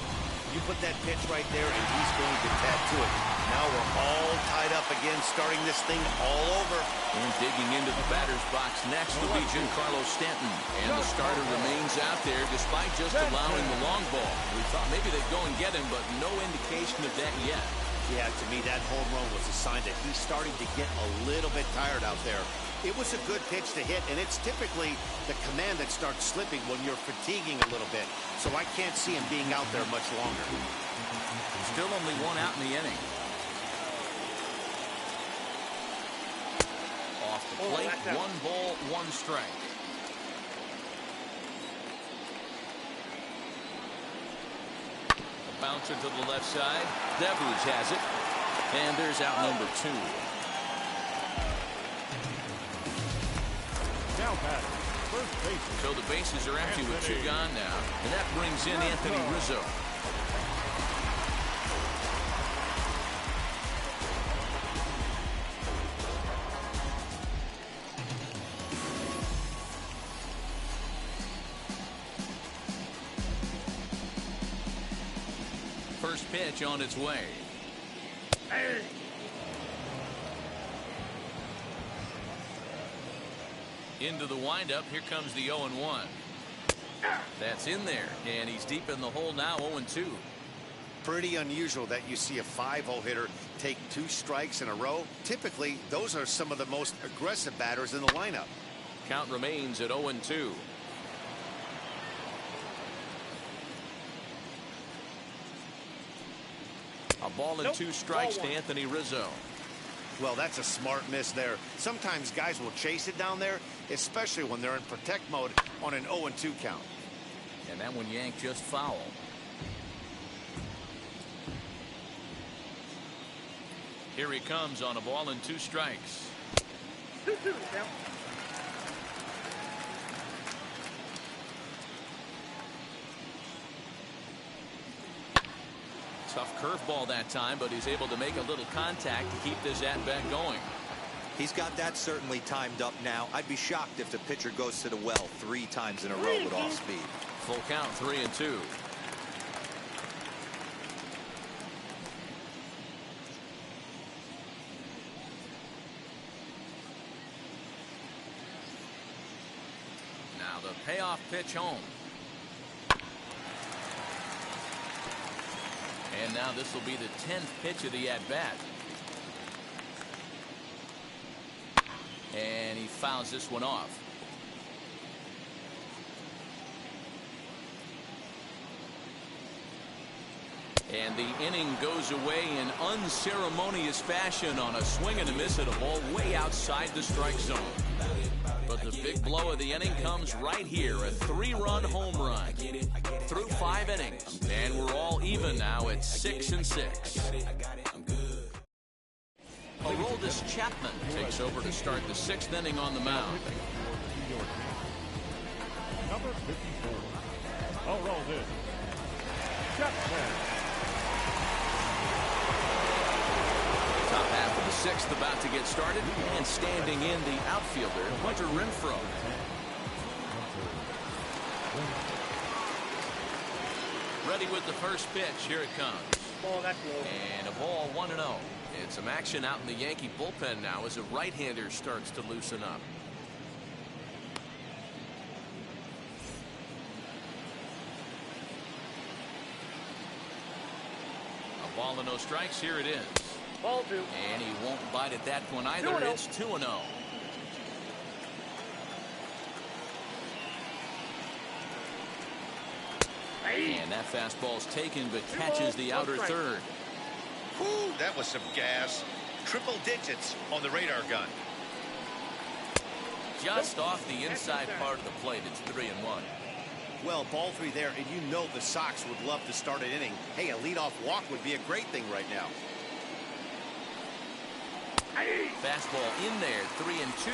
You put that pitch right there, and he's going to tattoo it. Now we're all tied up again, starting this thing all over. And digging into the batter's box next will be Giancarlo Stanton. And the starter remains out there despite just allowing the long ball. We thought maybe they'd go and get him, but no indication of that yet. Yeah, to me, that home run was a sign that he's starting to get a little bit tired out there. It was a good pitch to hit, and it's typically the command that starts slipping when you're fatiguing a little bit. So I can't see him being out there much longer. Still only 1 out in the inning. Off the plate, 1 ball, 1 strike. A bouncer to the left side. Devers has it. And there's out number 2. Now batting, first baseman. So the bases are empty with 2 gone now. And that brings in Anthony Rizzo. First pitch on its way. Into the windup. Here comes the 0-1. That's in there, and he's deep in the hole now. 0-2. Pretty unusual that you see a 5-0 hitter take 2 strikes in a row. Typically, those are some of the most aggressive batters in the lineup. Count remains at 0-2. A ball and 2 strikes to Anthony Rizzo. Well, that's a smart miss there. Sometimes guys will chase it down there, especially when they're in protect mode on an 0-2 count. And that one yanked just foul. Here he comes on a ball and 2 strikes. 2-2 count. Tough curveball that time, but he's able to make a little contact to keep this at-bat going. He's got that certainly timed up now. I'd be shocked if the pitcher goes to the well 3 times in a row with off speed. Full count, 3-2. Now the payoff pitch home. And now this will be the 10th pitch of the at-bat. And he fouls this one off. And the inning goes away in unceremonious fashion on a swing and a miss at a ball way outside the strike zone. But the big blow of the inning comes right here, a 3-run home run. Through 5 innings, and we're all even now at 6-6. Aroldis Chapman takes over to start the 6th inning on the mound. Number 54. Aroldis Chapman. Top half of the 6th about to get started, and standing in the outfielder, Hunter Renfroe. Ready with the first pitch. Here it comes. Ball, that's low. And a ball, 1-0. And some action out in the Yankee bullpen now as a right-hander starts to loosen up. A ball and no strikes. Here it is. Ball 2. And he won't bite at that one either. 2-0. It's 2-0. And that fastball's taken but catches the outer third. Whew, that was some gas. Triple digits on the radar gun. Just off the inside part of the plate. It's 3-1. Well, ball 3 there, and you know the Sox would love to start an inning. Hey, a leadoff walk would be a great thing right now. Fastball in there, 3-2.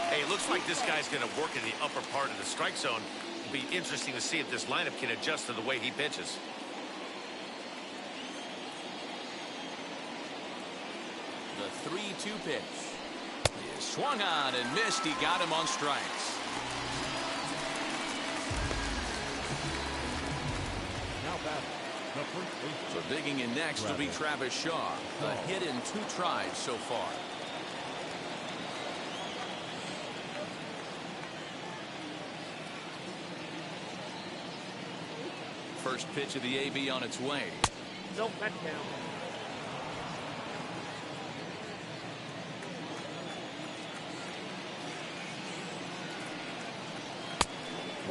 Hey, it looks like this guy's going to work in the upper part of the strike zone. It'll be interesting to see if this lineup can adjust to the way he pitches. The 3-2 pitch. He swung on and missed. He got him on strikes. Now back. The first baseman. So digging in next will be Travis Shaw. A hit in 2 tries so far. First pitch of the AB on its way. Nope, that's down.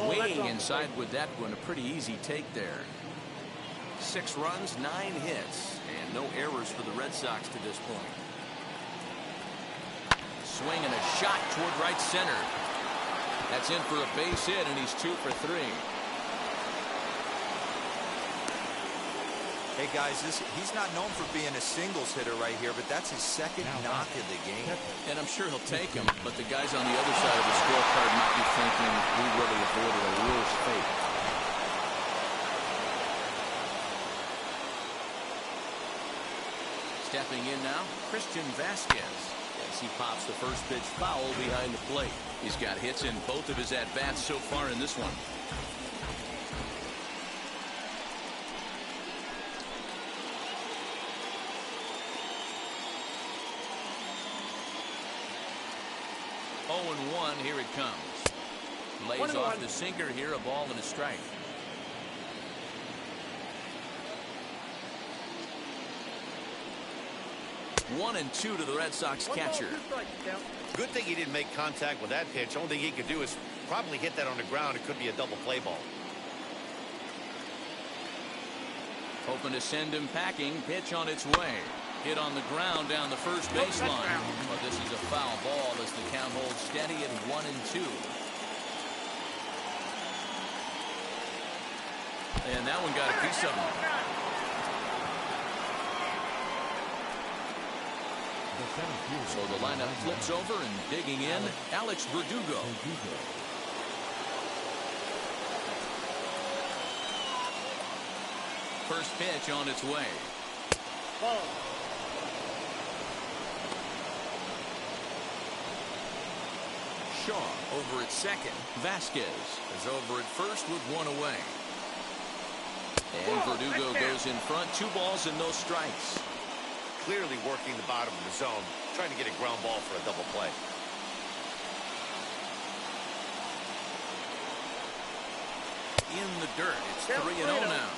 Weighing inside with that one, a pretty easy take there. 6 runs, 9 hits, and no errors for the Red Sox to this point. Swing and a shot toward right center. That's in for a base hit, and he's 2 for 3. Hey guys, he's not known for being a singles hitter right here, but that's his 2nd knock of the game. And I'm sure he'll take him, but the guys on the other side of the scorecard might be thinking we really avoided a worse fate. Stepping in now, Christian Vasquez, as he pops the first pitch foul behind the plate. He's got hits in both of his at-bats so far in this one. Here it comes. Lays off the sinker here, a ball and a strike. One and 2 to the Red Sox catcher. Good thing he didn't make contact with that pitch. Only thing he could do is probably hit that on the ground. It could be a double play ball. Hoping to send him packing. Pitch on its way. Hit on the ground down the first baseline. But this is a foul ball as the count holds steady at 1 and 2. And that one got a piece of him. center fielder. So the lineup flips over and digging in, Alex Verdugo. First pitch on its way. Ball. Shaw over at second. Vasquez is over at first with one away. And Verdugo goes in front. 2 balls and no strikes. Clearly working the bottom of the zone, trying to get a ground ball for a double play. In the dirt. It's 3-0 now.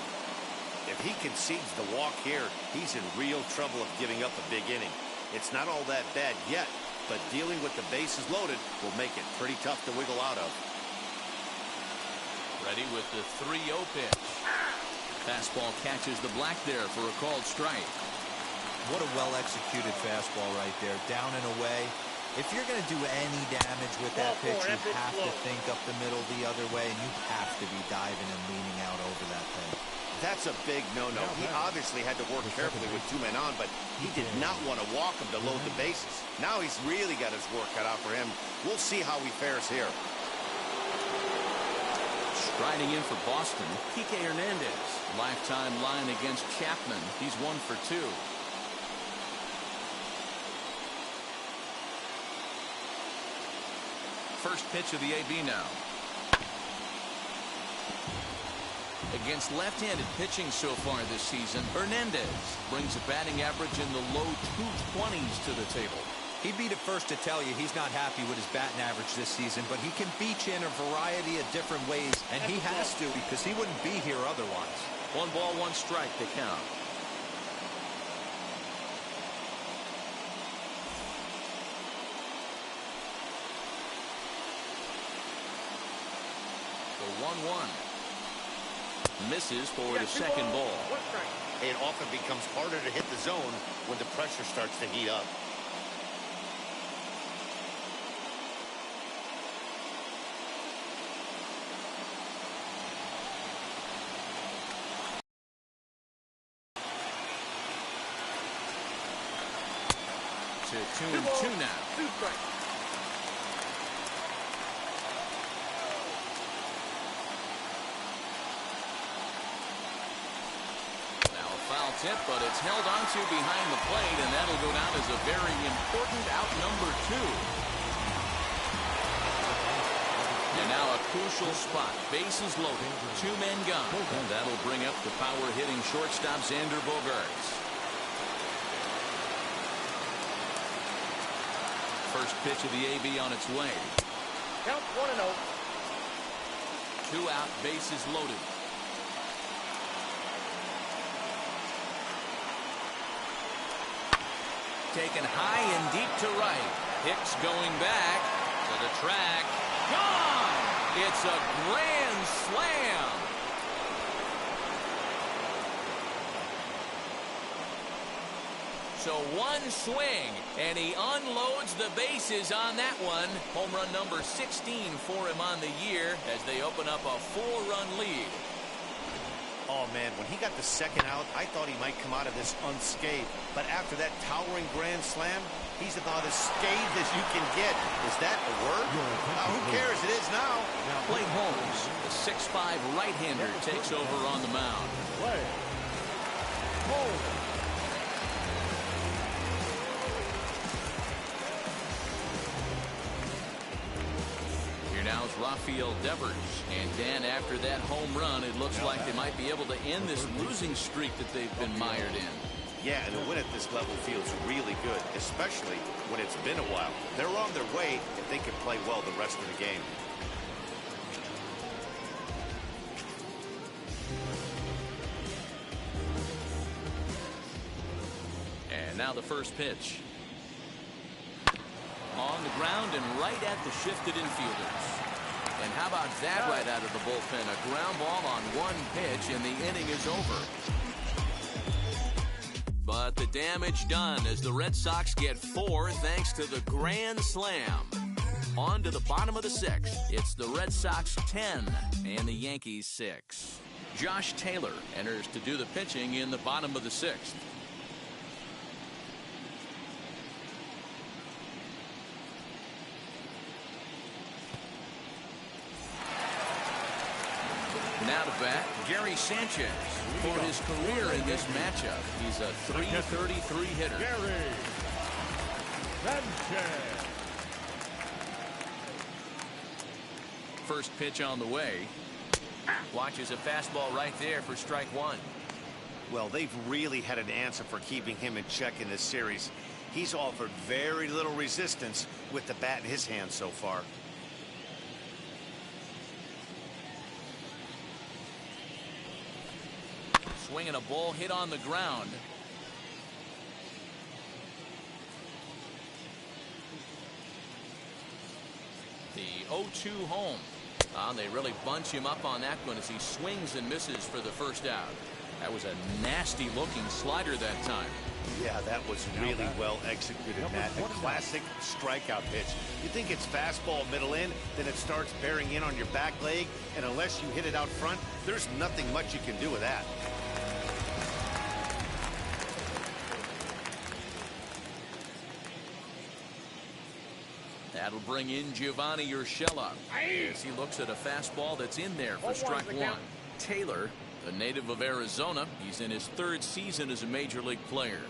If he concedes the walk here, he's in real trouble of giving up a big inning. It's not all that bad yet, but dealing with the bases loaded will make it pretty tough to wiggle out of. Ready with the 3-0 pitch. Fastball catches the black there for a called strike. What a well-executed fastball right there. Down and away. If you're going to do any damage with that pitch, you have to think up the middle the other way, and you have to be diving and leaning out over that thing. That's a big no-no. He obviously had to work carefully with 2 men on, but he did not want to walk him to load the bases. Now he's really got his work cut out for him. We'll see how he fares here. Striding in for Boston, Kike Hernandez. Lifetime line against Chapman. He's 1 for 2. First pitch of the AB now. Against left-handed pitching so far this season, Hernandez brings a batting average in the low 220s to the table. He'd be the first to tell you he's not happy with his batting average this season, but he can beat you in a variety of different ways, and he has to because he wouldn't be here otherwise. 1 ball, 1 strike to count. The 1-1. Misses for the second ball. It often becomes harder to hit the zone when the pressure starts to heat up. To 2-2 now. 2 strikes. Foul tip, but it's held onto behind the plate, and that'll go down as a very important out number 2. And now a crucial spot. Bases loaded. 2 men gone. And that'll bring up the power-hitting shortstop, Xander Bogaerts. First pitch of the AB on its way. Count 1-0. 2 out, bases loaded. Taken high and deep to right. Hicks going back to the track. Gone! It's a grand slam. So 1 swing, and he unloads the bases on that one. Home run number 16 for him on the year as they open up a 4-run lead. Oh, man, when he got the second out, I thought he might come out of this unscathed. But after that towering grand slam, he's about as scathed as you can get. Is that a word? Who cares? It is now. Blake Holmes, the 6'5" right-hander, takes over on the mound. Play. Holmes. Now is Rafael Devers. And Dan, after that home run, it looks like they might be able to end this losing streak that they've been mired in. Yeah, and a win at this level feels really good, especially when it's been a while. They're on their way if they can play well the rest of the game. And now the first pitch. On the ground and right at the shifted infielders. And how about that right out of the bullpen? A ground ball on 1 pitch and the inning is over. But the damage done as the Red Sox get 4 thanks to the grand slam. On to the bottom of the 6th. It's the Red Sox 10 and the Yankees 6. Josh Taylor enters to do the pitching in the bottom of the 6th. Now to bat, Gary Sanchez for his career in this matchup. He's a .333 hitter. Gary Sanchez. First pitch on the way. Watches a fastball right there for strike one. Well, they've really had an answer for keeping him in check in this series. He's offered very little resistance with the bat in his hand so far. Swinging a ball hit on the ground. The 0-2 home. They really bunch him up on that one as he swings and misses for the first out. That was a nasty looking slider that time. Yeah, that was really well executed, Matt. A classic strikeout pitch. You think it's fastball middle in, then it starts bearing in on your back leg, and unless you hit it out front, there's nothing much you can do with that. That'll bring in Giovanni Urshela as he looks at a fastball that's in there for strike one. Taylor, a native of Arizona, he's in his third season as a major league player.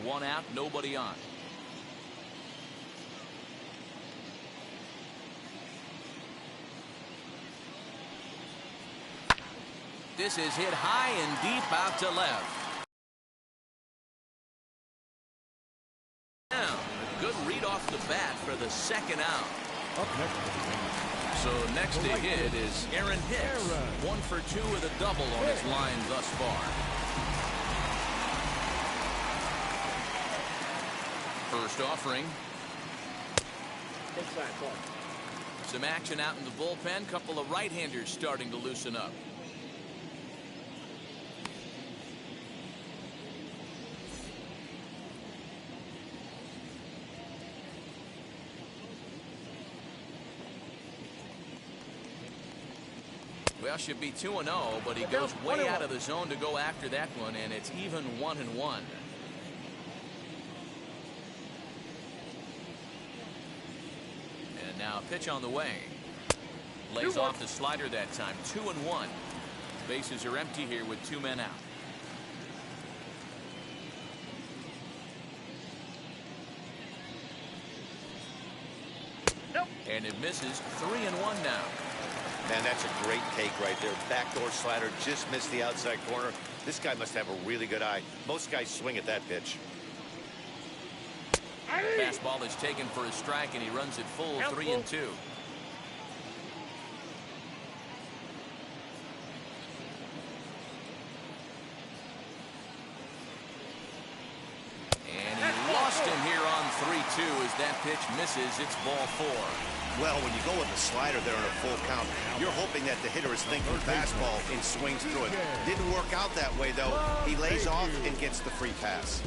One out, nobody on. This is hit high and deep out to left. A good read off the bat for the second out. Up next. So next to hit is Aaron Hicks. 1 for 2 with a double on his line thus far. First offering. Some action out in the bullpen. Couple of right-handers starting to loosen up. Well, should be 2-0, but he goes way out of the zone to go after that one, and it's even 1-1. And now pitch on the way. Lays off the slider that time. 2-1. Bases are empty here with 2 men out. And it misses. 3-1 now. Man, that's a great take right there. Backdoor slider just missed the outside corner. This guy must have a really good eye. Most guys swing at that pitch. Fastball is taken for a strike, and he runs it full. 3-2. And he lost him here on 3-2 as that pitch misses. It's ball 4. Well, when you go with a slider there in a full count, you're hoping that the hitter is thinking fastball and swings through it. Didn't work out that way, though. He lays off and gets the free pass.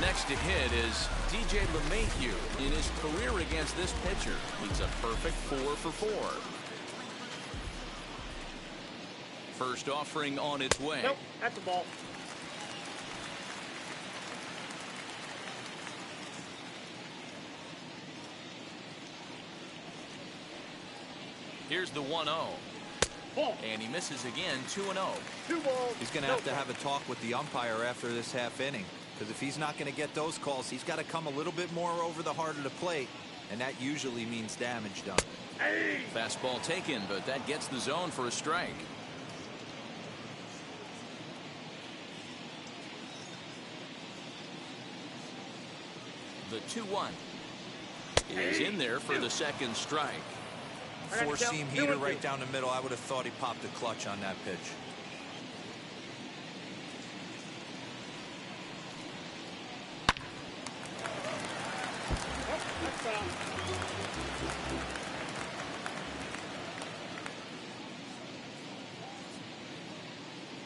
Next to hit is DJ LeMahieu. In his career against this pitcher, he's a perfect 4 for 4. First offering on its way. Nope, that's a ball. Here's the 1-0. And he misses again. 2-0. 2 balls. He's going to have a talk with the umpire after this half inning, because if he's not going to get those calls, he's got to come a little bit more over the heart of the plate, and that usually means damage done. Fastball taken, but that gets the zone for a strike. The 2-1 is in there for the second strike. 4-seam heater right down the middle. I would have thought he popped a clutch on that pitch.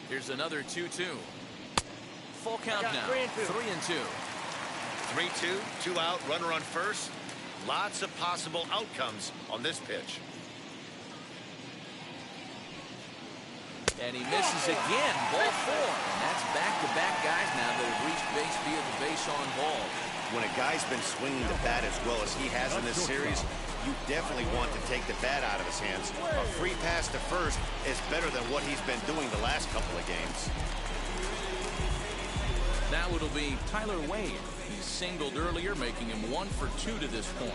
Here's another 2-2. Full count now. 3-2. 3-2, 2 out, runner on first. Lots of possible outcomes on this pitch. And he misses again. Ball 4. And that's back-to-back guys now that have reached base via the base on ball. When a guy's been swinging the bat as well as he has in this series, you definitely want to take the bat out of his hands. A free pass to first is better than what he's been doing the last couple of games. Now it'll be Tyler Wade. He singled earlier, making him 1 for 2 to this point.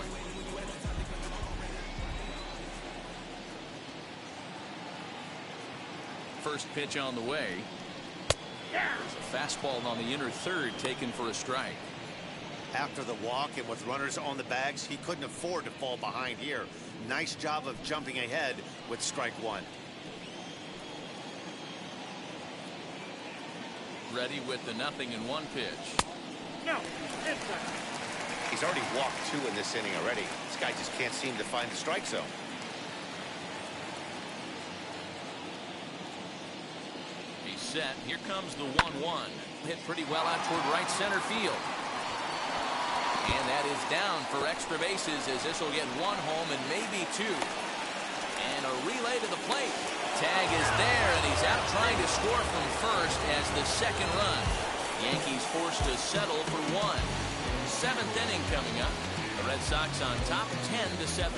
First pitch on the way. There's a fastball on the inner third taken for a strike. After the walk and with runners on the bags, he couldn't afford to fall behind here. Nice job of jumping ahead with strike one. Ready with the 0-1 pitch. No. He's already walked 2 in this inning already. This guy just can't seem to find the strike zone. He's set. Here comes the 1-1. Hit pretty well out toward right center field. And that is down for extra bases, as this will get 1 home and maybe 2. And a relay to the plate. Tag is there, and he's out trying to score from first as the second run. Yankees forced to settle for 1. 7th inning coming up. The Red Sox on top 10-7.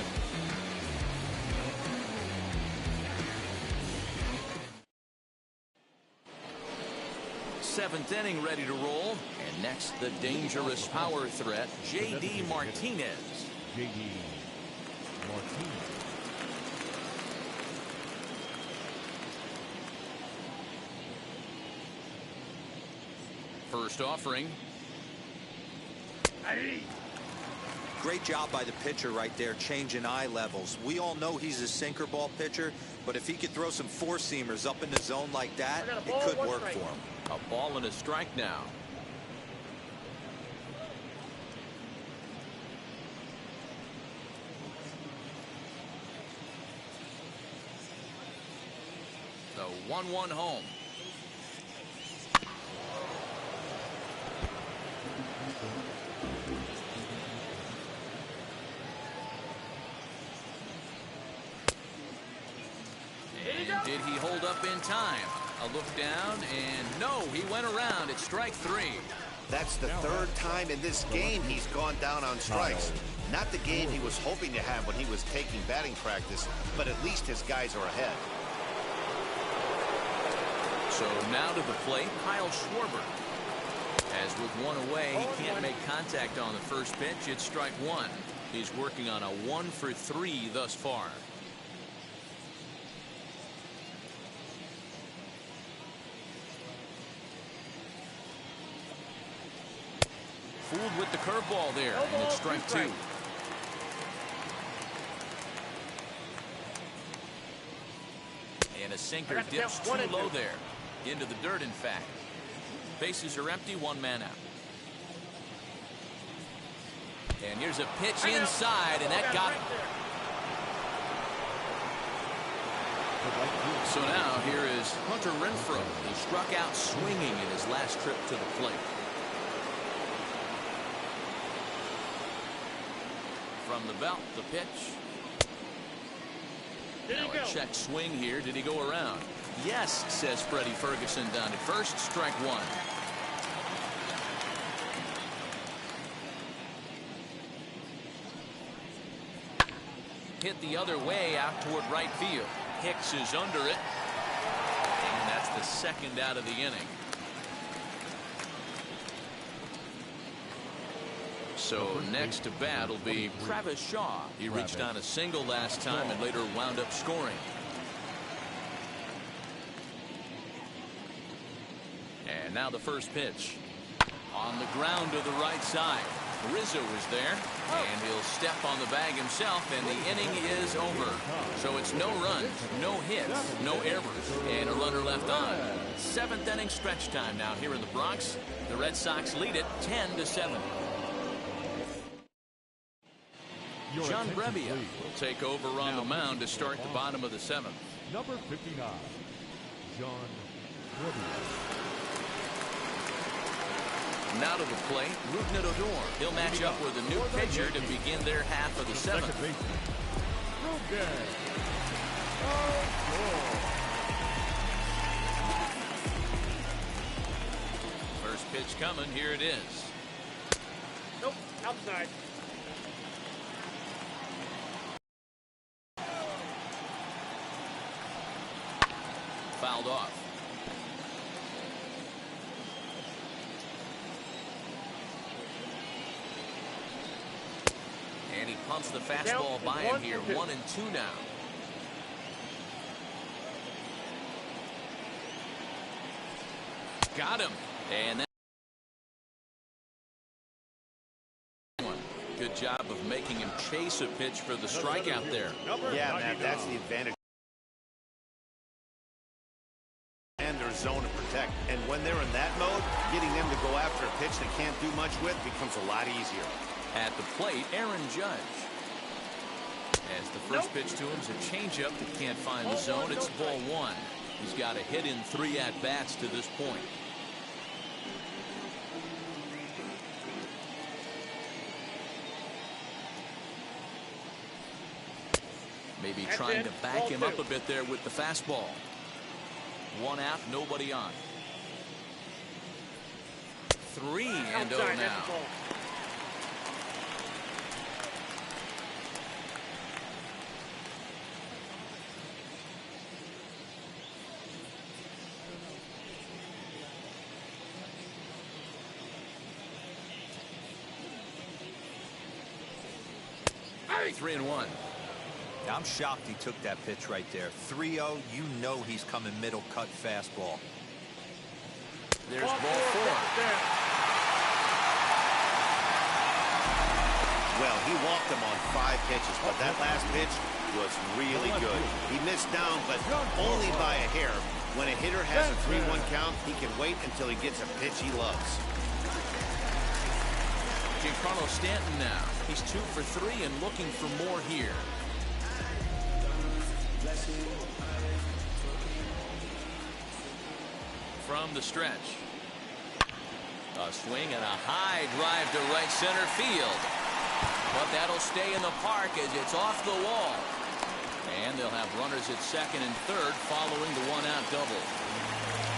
7th inning ready to roll. And next, the dangerous power threat, J.D. Martinez. J.D. Martinez. First offering. Great job by the pitcher right there, changing eye levels. We all know he's a sinker ball pitcher, but if he could throw some four-seamers up in the zone like that, it could work for him. A ball and a strike now. The 1-1 home. And did he hold up in time? A look down, and no, he went around. It's strike 3. That's the 3rd time in this game he's gone down on strikes. Not the game he was hoping to have when he was taking batting practice, but at least his guys are ahead. So now to the plate, Kyle Schwarber. As with one away, he can't make contact on the first pitch. It's strike 1. He's working on a 1 for 3 thus far. Fooled with the curveball there, and it's strike 2. And a sinker dips too low there. Into the dirt, in fact. Bases are empty, 1 man out. And here's a pitch inside, and that got him. So now here is Hunter Renfroe, who struck out swinging in his last trip to the plate. From the belt, the pitch. Now a check swing here. Did he go around? Yes, says Freddie Ferguson down at first. Strike 1. Hit the other way out toward right field. Hicks is under it. And that's the second out of the inning. So next to bat will be Travis Shaw. He reached on a single last time and later wound up scoring. And now the first pitch. On the ground to the right side. Rizzo is there, and he'll step on the bag himself, and the inning is over. So it's no runs, no hits, no errors, and a runner left on. 7th inning stretch time now here in the Bronx. The Red Sox lead it 10-7. John Brebbia will take over on the mound to start the bottom of the 7th. Number 59, John Brebbia. Now to the plate, Rougned Odor. He'll match up with a new pitcher to begin their half of the 7th. First pitch coming. Here it is. Outside. Fouled off. And he pumps the fastball by him here. 1-2 now. Got him. And that one. Good job of making him chase a pitch for the strikeout there. Yeah, Matt, that's the advantage. And their zone to protect. And when they're in that mode, getting them to go after a pitch they can't do much with becomes a lot easier. At the plate, Aaron Judge. As the first pitch to him is a changeup that can't find the zone. It's ball one. He's got a hit in 3 at-bats to this point. Maybe trying to back him up a bit there with the fastball. 1 out, nobody on. 3-0 now. Hey, 3-1. I'm shocked he took that pitch right there. 3-0, you know he's coming middle cut fastball. There's ball 4. Well, he walked him on 5 pitches, but that last pitch was really good. He missed down, but only by a hair. When a hitter has a 3-1 count, he can wait until he gets a pitch he loves. Giancarlo Stanton now. He's 2 for 3 and looking for more here. From the stretch. A swing and a high drive to right center field. But that'll stay in the park as it's off the wall. And they'll have runners at second and third following the 1-out double.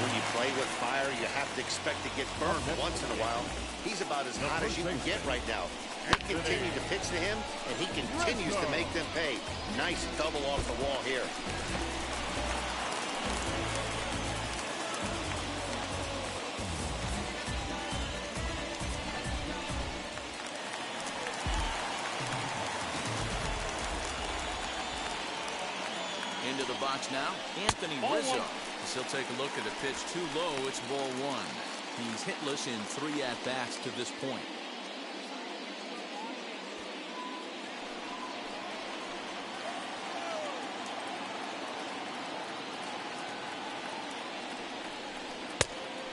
When you play with fire, you have to expect to get burned once in a while. He's about as hot as you can get right now. They continue to pitch to him, and he continues to make them pay. Nice double off the wall here. Into the box now, Anthony Rizzo. He'll take a look at a pitch too low. It's ball 1. He's hitless in 3 at-bats to this point.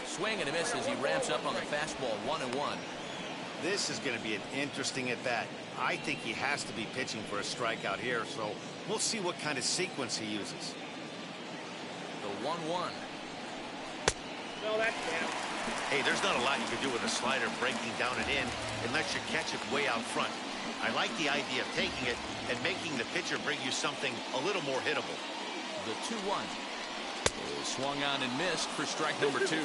Swing and a miss as he ramps up on the fastball. 1-1. This is going to be an interesting at-bat. I think he has to be pitching for a strikeout here, so we'll see what kind of sequence he uses. The 1-1. No, that's down. Hey, there's not a lot you can do with a slider breaking down and in unless you catch it way out front. I like the idea of taking it and making the pitcher bring you something a little more hittable. The 2-1. Swung on and missed for strike number 2.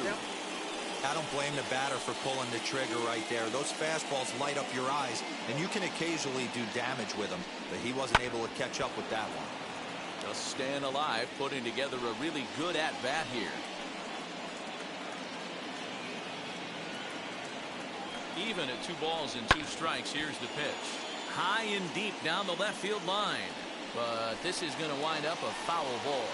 I don't blame the batter for pulling the trigger right there. Those fastballs light up your eyes, and you can occasionally do damage with them, but he wasn't able to catch up with that one. Just staying alive, putting together a really good at-bat here. Even at 2 balls and 2 strikes, here's the pitch. High and deep down the left field line. But this is going to wind up a foul ball.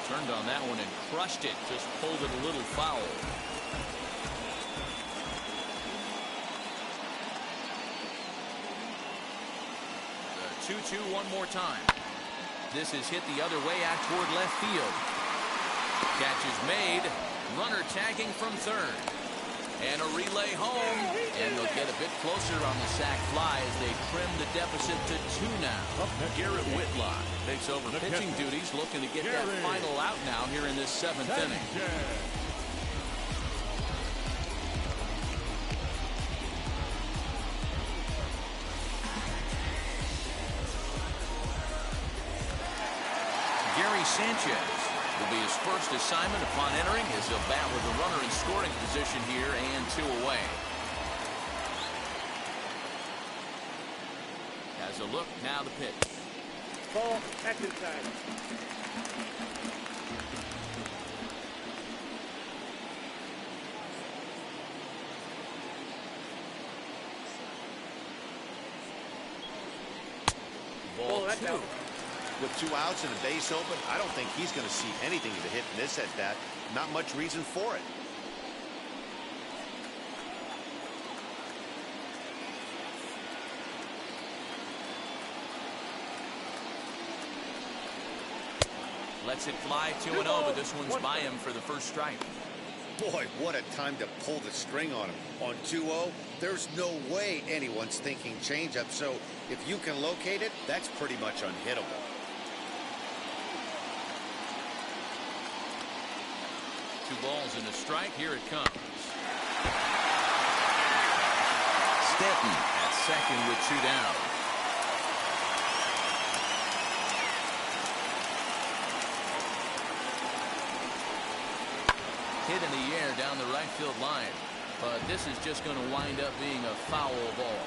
Turned on that one and crushed it. Just pulled it a little foul. The 2-2 one more time. This is hit the other way out toward left field. Catch is made. Runner tagging from third. And a relay home. And they'll get a bit closer on the sac fly as they trim the deficit to 2 now. Garrett Whitlock takes over pitching duties, looking to get that final out now here in this 7th inning. Gary Sanchez Will be his first assignment upon entering as he'll bat with a runner in scoring position here and 2 away. Has a look, now the pitch. Ball, that's inside. Ball 2. With 2 outs and a base open, I don't think he's going to see anything to hit in this at-bat. Not much reason for it. Lets it fly 2-0, but this one's by him for the first strike. Boy, what a time to pull the string on him. On 2-0, there's no way anyone's thinking changeup, so if you can locate it, that's pretty much unhittable. Two balls and a strike. Here it comes. Stanton at second with 2 down. Hit in the air down the right field line, but this is just going to wind up being a foul ball.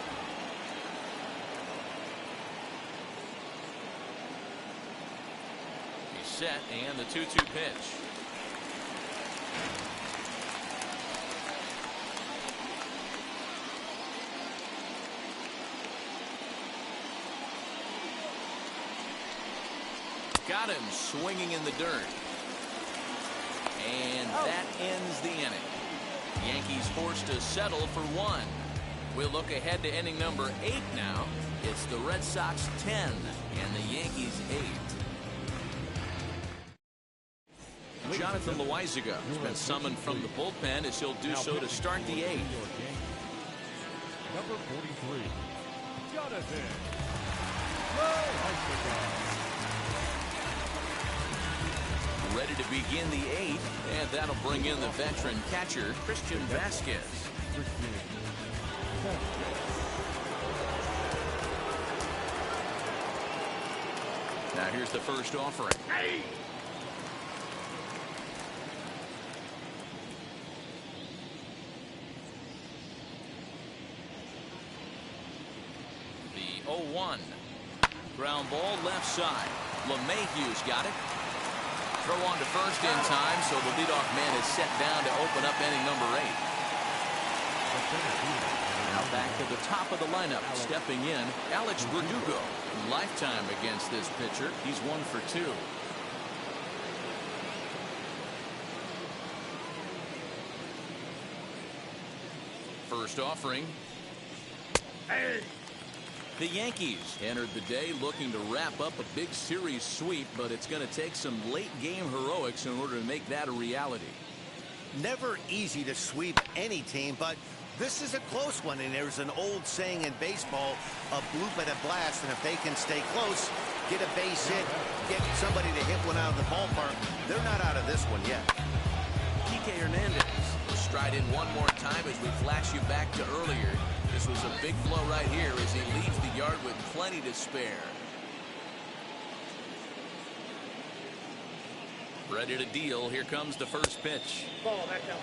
He's set, and the 2-2 pitch. Got him swinging in the dirt. And that ends the inning. Yankees forced to settle for 1. We'll look ahead to inning number 8 now. It's the Red Sox 10 and the Yankees 8. Jonathan Loaisiga has been summoned from the bullpen as he'll do so to start the 8th. Number 43, Jonathan Loaisiga. Ready to begin the 8th, and that'll bring in the veteran catcher, Christian Vasquez. Now here's the first offering. The 0-1. Ground ball left side. LeMahieu's got it. Throw on to first in time, so the leadoff man is set down to open up inning number 8. Now back to the top of the lineup, stepping in, Alex Verdugo. Lifetime against this pitcher. He's 1 for 2. First offering. The Yankees entered the day looking to wrap up a big series sweep, but it's going to take some late-game heroics in order to make that a reality. Never easy to sweep any team, but this is a close one, and there's an old saying in baseball, a bloop at a blast, and if they can stay close, get a base hit, get somebody to hit one out of the ballpark, they're not out of this one yet. Kike Hernandez will stride in one more time as we flash you back to earlier. This was a big blow right here as he leaves the yard with plenty to spare. Ready to deal. Here comes the first pitch.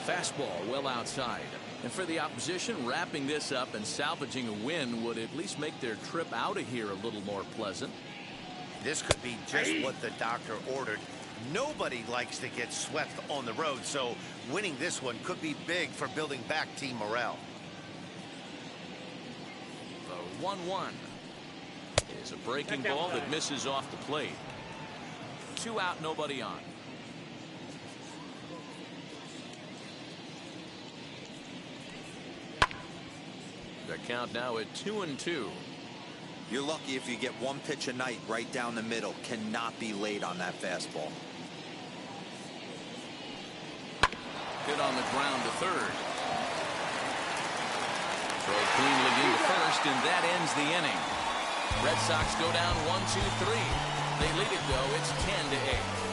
Fastball well outside. And for the opposition, wrapping this up and salvaging a win would at least make their trip out of here a little more pleasant. This could be just what the doctor ordered. Nobody likes to get swept on the road, so winning this one could be big for building back team morale. The 1-1 is a breaking ball that misses off the plate. 2 out, nobody on. The count now at 2-2. You're lucky if you get one pitch a night right down the middle. Cannot be late on that fastball. Hit on the ground to third. Throw cleanly into first, and that ends the inning. Red Sox go down 1-2-3. They lead it, though. It's 10-8.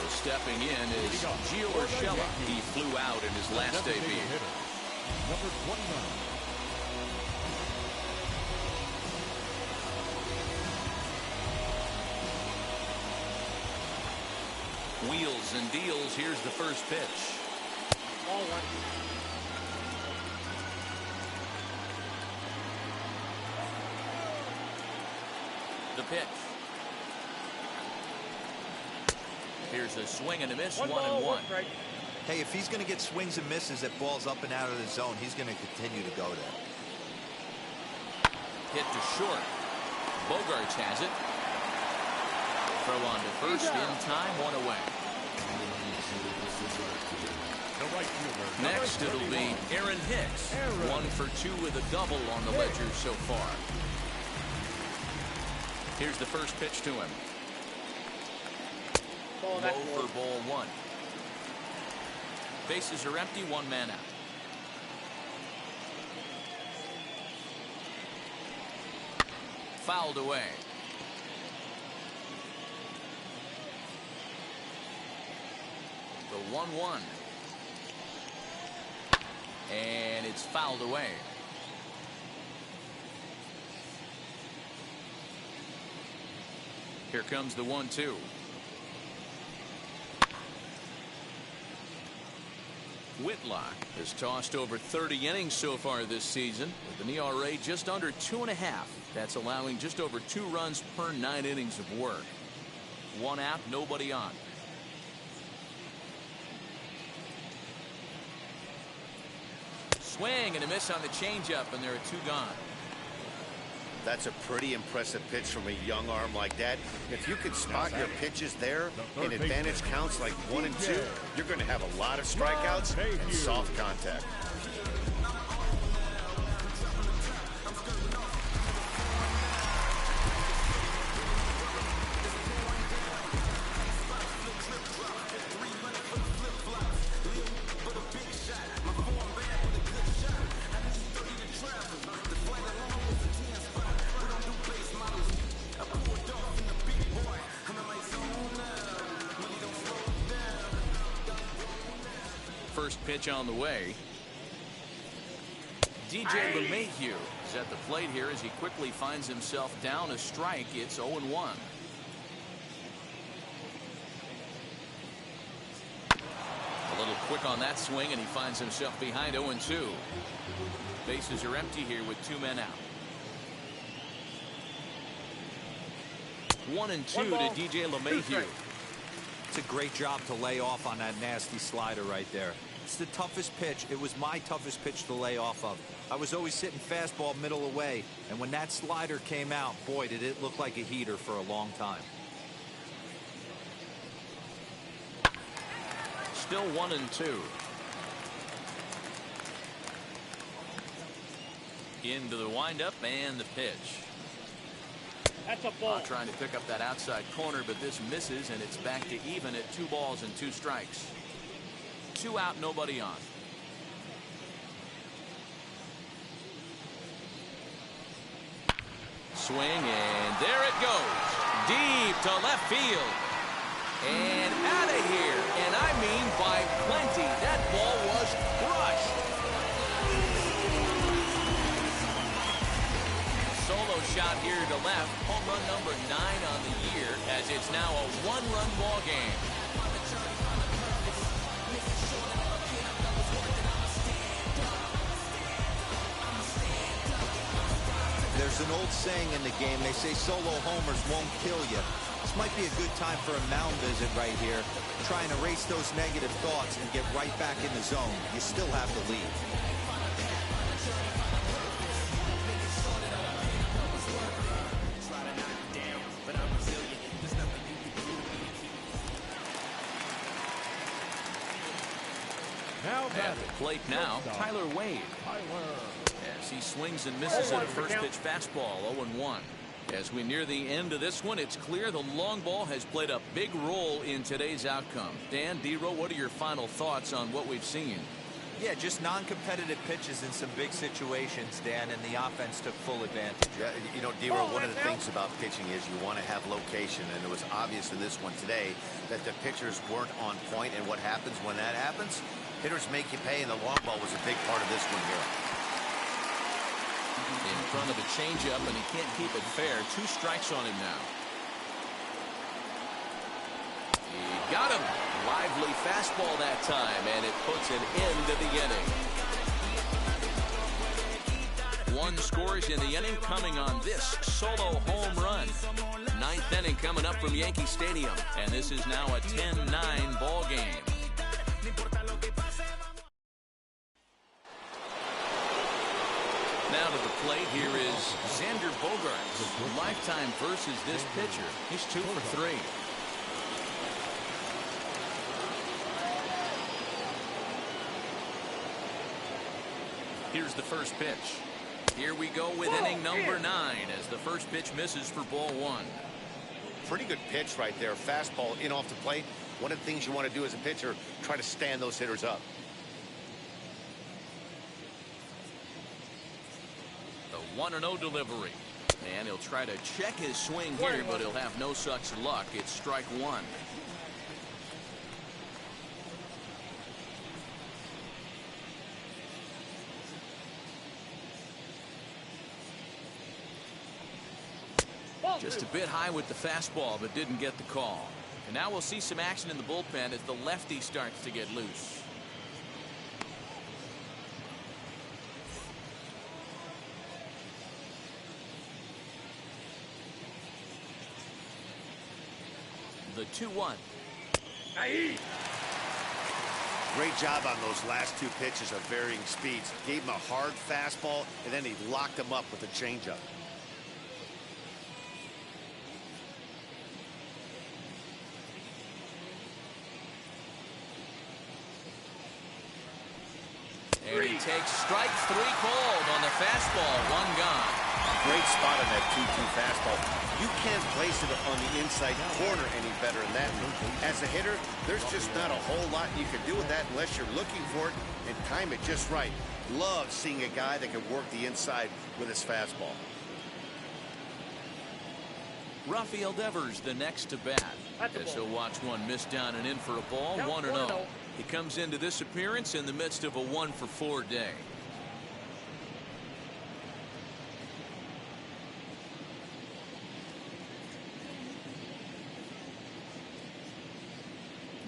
Stepping in is Gio Urshela. He flew out in his last debut. Number 29, Wheels and deals. Here's the first pitch. Ball one. The pitch. Here's a swing and a miss. 1-1. Right. Hey, if he's going to get swings and misses at balls up and out of the zone, he's going to continue to go there. Hit to short. Bogarts has it. Throw on to first in time. 1 away. The right fielder. Next it'll be Aaron Hicks. 1 for 2 with a double on the ledger so far. Here's the first pitch to him. Ball, Low for ball 1. Bases are empty. 1 man out. Fouled away. The 1-1. And it's fouled away. Here comes the 1-2. Whitlock has tossed over 30 innings so far this season with an ERA just under 2.5. That's allowing just over 2 runs per 9 innings of work. 1 out, nobody on. Swing and a miss on the changeup, and there are 2 gone. That's a pretty impressive pitch from a young arm like that. If you can spot your pitches there and advantage counts like 1 and 2, you're going to have a lot of strikeouts and soft contact. First pitch on the way. DJ LeMahieu is at the plate here as he quickly finds himself down a strike. It's 0-1. A little quick on that swing, and he finds himself behind 0-2. Bases are empty here with 2 men out. 1-2 to DJ LeMahieu. It's a great job to lay off on that nasty slider right there. It's the toughest pitch. It was my toughest pitch to lay off of. I was always sitting fastball middle away, and when that slider came out, boy, did it look like a heater for a long time. Still 1-2. Into the windup and the pitch. That's a ball. Trying to pick up that outside corner, but this misses, and it's back to even at 2 balls and 2 strikes. 2 out, nobody on. Swing, and there it goes. Deep to left field. And out of here. And I mean by plenty. That ball was crushed. Solo shot here to left. Home run number 9 on the year, as it's now a 1-run ball game. There's an old saying in the game. They say solo homers won't kill you. This might be a good time for a mound visit right here. Try and erase those negative thoughts and get right back in the zone. You still have the lead. At the plate now, Tyler Wade. As he swings and misses at a first pitch fastball, 0-1. As we near the end of this one, it's clear the long ball has played a big role in today's outcome. Dan, D-Row, what are your final thoughts on what we've seen? Yeah, just non-competitive pitches in some big situations, Dan, and the offense took full advantage. Yeah, you know, D-Row, one of the things about pitching is you want to have location, and it was obvious in this one today that the pitchers weren't on point, and what happens when that happens? Hitters make you pay, and the long ball was a big part of this one here. In front of a changeup, and he can't keep it fair. 2 strikes on him now. He Got him. Lively fastball that time, and it puts an end to the inning. One scores in the inning coming on this solo home run. Ninth inning coming up from Yankee Stadium, and this is now a 10-9 ball game. Now to the plate, here is Xander Bogaerts. Lifetime versus this pitcher. He's 2 for 3. Here's the first pitch. Here we go with inning number 9 as the first pitch misses for ball 1. Pretty good pitch right there. Fastball in off the plate. One of the things you want to do as a pitcher, try to stand those hitters up. The 1-0 delivery. And he'll try to check his swing here, but he'll have no such luck. It's strike 1. Just a bit high with the fastball, but didn't get the call. And now we'll see some action in the bullpen as the lefty starts to get loose. The 2-1. Great job on those last 2 pitches of varying speeds. Gave him a hard fastball, and then he locked him up with a changeup. And he takes strike 3 called on the fastball. 1 gone. Great spot on that 2-2 fastball. You can't place it on the inside corner any better than that. As a hitter, there's just not a whole lot you can do with that unless you're looking for it and time it just right. Love seeing a guy that can work the inside with his fastball. Rafael Devers the next to bat. As he'll watch one miss down and in for a ball. 1-0. He comes into this appearance in the midst of a 1-for-4 day.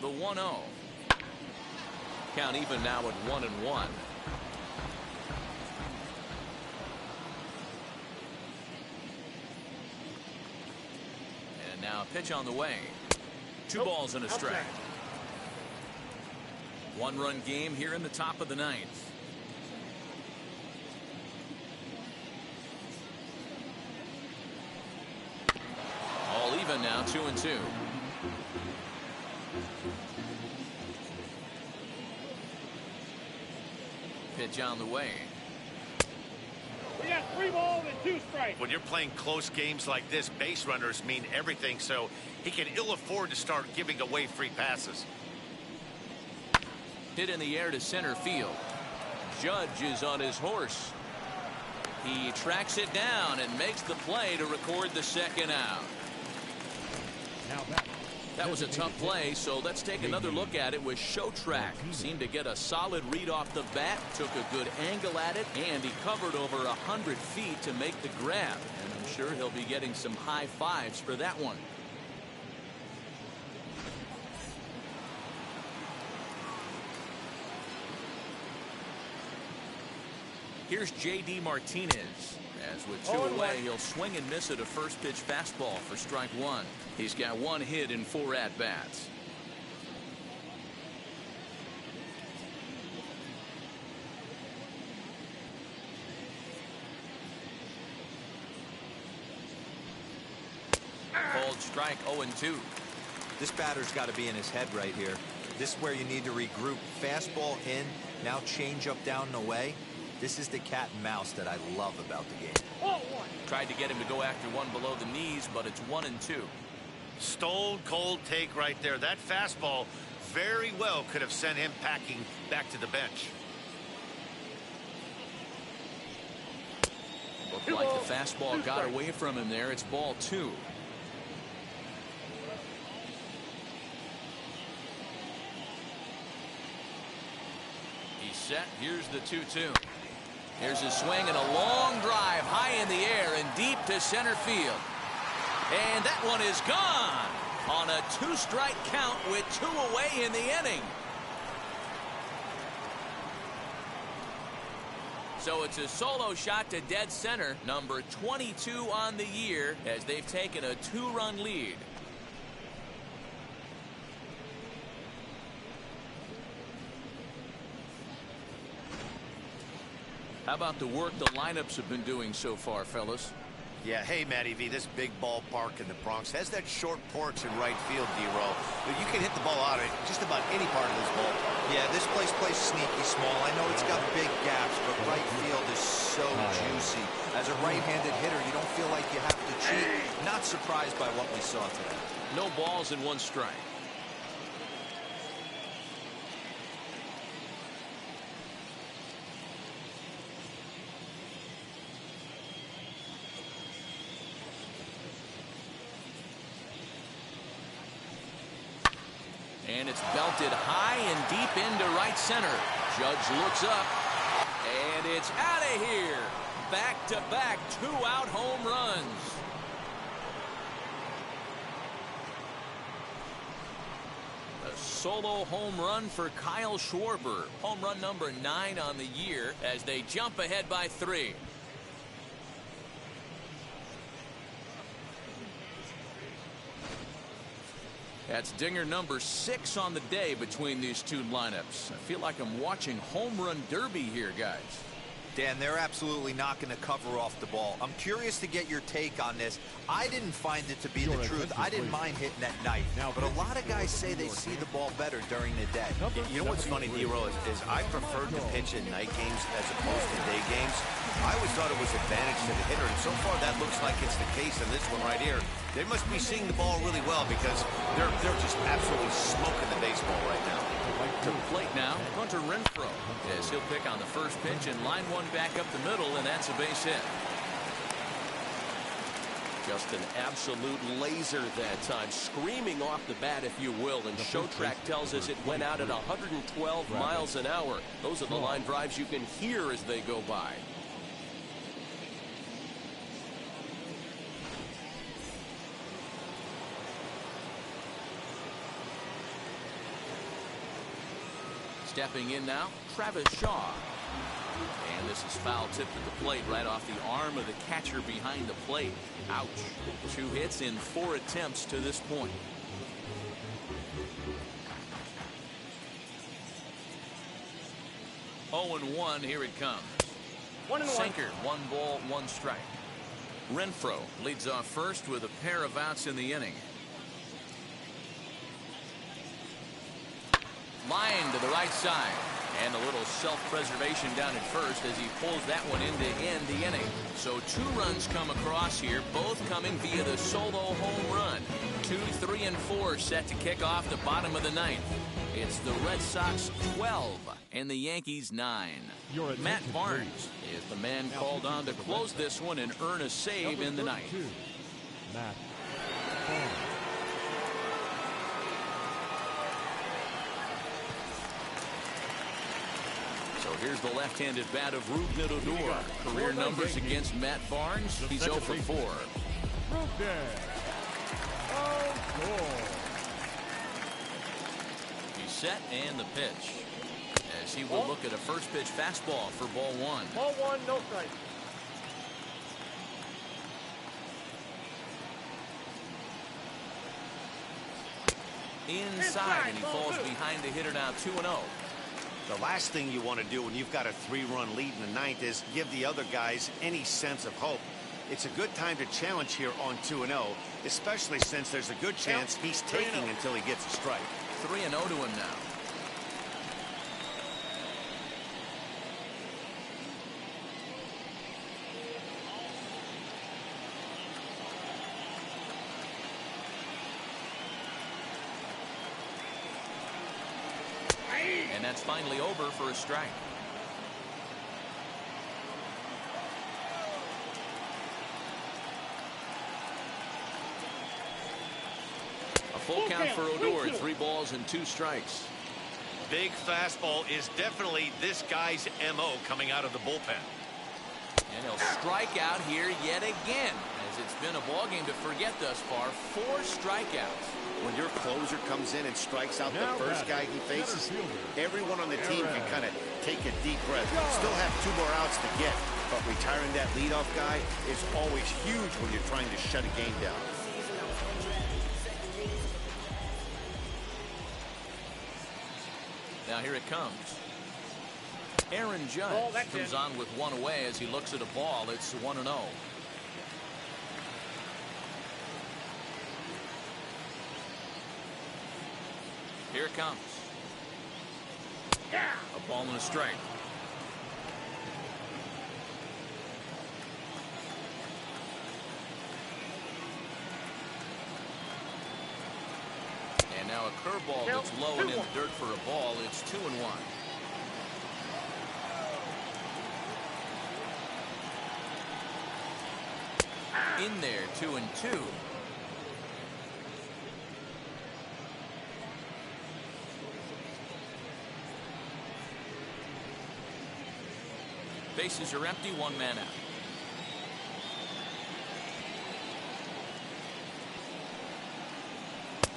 The 1-0. Count even now at 1-1. And now a pitch on the way. 2 balls and a strike. 1-run game here in the top of the 9th. All even now, 2-2. Pitch on the way. We got 3 balls and 2 strikes. When you're playing close games like this, base runners mean everything, so he can ill afford to start giving away free passes. Hit in the air to center field. Judge is on his horse. He tracks it down and makes the play to record the 2nd out. That was a tough play, so let's take another look at it with Showtrack. Seemed to get a solid read off the bat, took a good angle at it, and he covered over 100 feet to make the grab. And I'm sure he'll be getting some high fives for that one. Here's J.D. Martinez. As with 2 away, he'll swing and miss at a first pitch fastball for strike 1. He's got 1 hit in 4 at-bats. Called strike 0-2. This batter's got to be in his head right here. This is where you need to regroup. Fastball in, now change up down and away. This is the cat and mouse that I love about the game. Tried to get him to go after one below the knees, but it's 1-2. Stone cold take right there. That fastball very well could have sent him packing back to the bench. Looked like the fastball got away from him there. It's ball 2. He's set. Here's the 2-2. Here's a swing and a long drive high in the air and deep to center field. And that one is gone. on a 2-strike count with 2 away in the inning. So it's a solo shot to dead center, number 22 on the year, as they've taken a 2-run lead. How about the work the lineups have been doing so far, fellas? Yeah, hey, Matty V, this big ballpark in the Bronx has that short porch in right field, D-Roll. But you can hit the ball out of just about any part of this ballpark. Yeah, this place plays sneaky small. I know it's got big gaps, but right field is so juicy. As a right-handed hitter, you don't feel like you have to cheat. Not surprised by what we saw today. No balls and 1 strike. And it's belted high and deep into right center. Judge looks up, and it's out of here. Back-to-back 2-out home runs. A solo home run for Kyle Schwarber. Home run number 9 on the year as they jump ahead by 3. That's dinger number 6 on the day between these two lineups. I feel like I'm watching home run derby here, guys. Dan, they're absolutely not going to cover off the ball. I'm curious to get your take on this. I didn't find it to be the truth. I didn't mind hitting at night. But a lot of guys say they see the ball better during the day. You know what's funny, D-Roll, is I preferred to pitch in night games as opposed to day games. I always thought it was advantage to the hitter, and so far that looks like it's the case in this one right here. They must be seeing the ball really well because they're just absolutely smoking the baseball right now. To the plate now, Hunter Renfroe, as he'll pick on the first pitch and line one back up the middle, and that's a base hit. Just an absolute laser that time, screaming off the bat, if you will, and ShowTrack tells us it went out at 112 miles an hour. Those are the line drives you can hear as they go by. Stepping in now, Travis Shaw. And this is foul tipped at the plate right off the arm of the catcher behind the plate. Ouch. 2 hits in 4 attempts to this point. Oh, and 1, here it comes. Sinker, 1 ball, 1 strike. Renfroe leads off first with a pair of outs in the inning. Line to the right side, and a little self-preservation down at first as he pulls that one in to end the inning. So 2 runs come across here, both coming via the solo home run. 2, 3, and 4 set to kick off the bottom of the 9th. It's the Red Sox 12 and the Yankees 9. Matt Barnes is the man called on to close this one and earn a save in the 9th. Matt Barnes. Here's the left-handed bat of Rougned Odor. Career numbers against Matt Barnes. He's 0 for 4. He's set and the pitch. As he will look at a first pitch fastball for ball 1. Ball 1, no strike. Inside, and he falls behind the hitter now 2-0. The last thing you want to do when you've got a 3-run lead in the 9th is give the other guys any sense of hope. It's a good time to challenge here on 2-0, especially since there's a good chance he's taking until he gets a strike. 3-0 to him now. And that's finally over for a strike. A full count for Odor, 3 balls and 2 strikes. Big fastball is definitely this guy's MO coming out of the bullpen. And he'll strike out here yet again, as it's been a ball game to forget thus far. 4 strikeouts. When your closer comes in and strikes out the first guy he faces, everyone on the team can kind of take a deep breath. Still have 2 more outs to get, but retiring that leadoff guy is always huge when you're trying to shut a game down. Now here it comes. Aaron Judge comes on with 1 away as he looks at a ball. It's 1-0. Here it comes. A ball and a strike. And now a curveball that's low and in the dirt for a ball. It's 2-1. In there, 2-2. Bases are empty, 1 man out.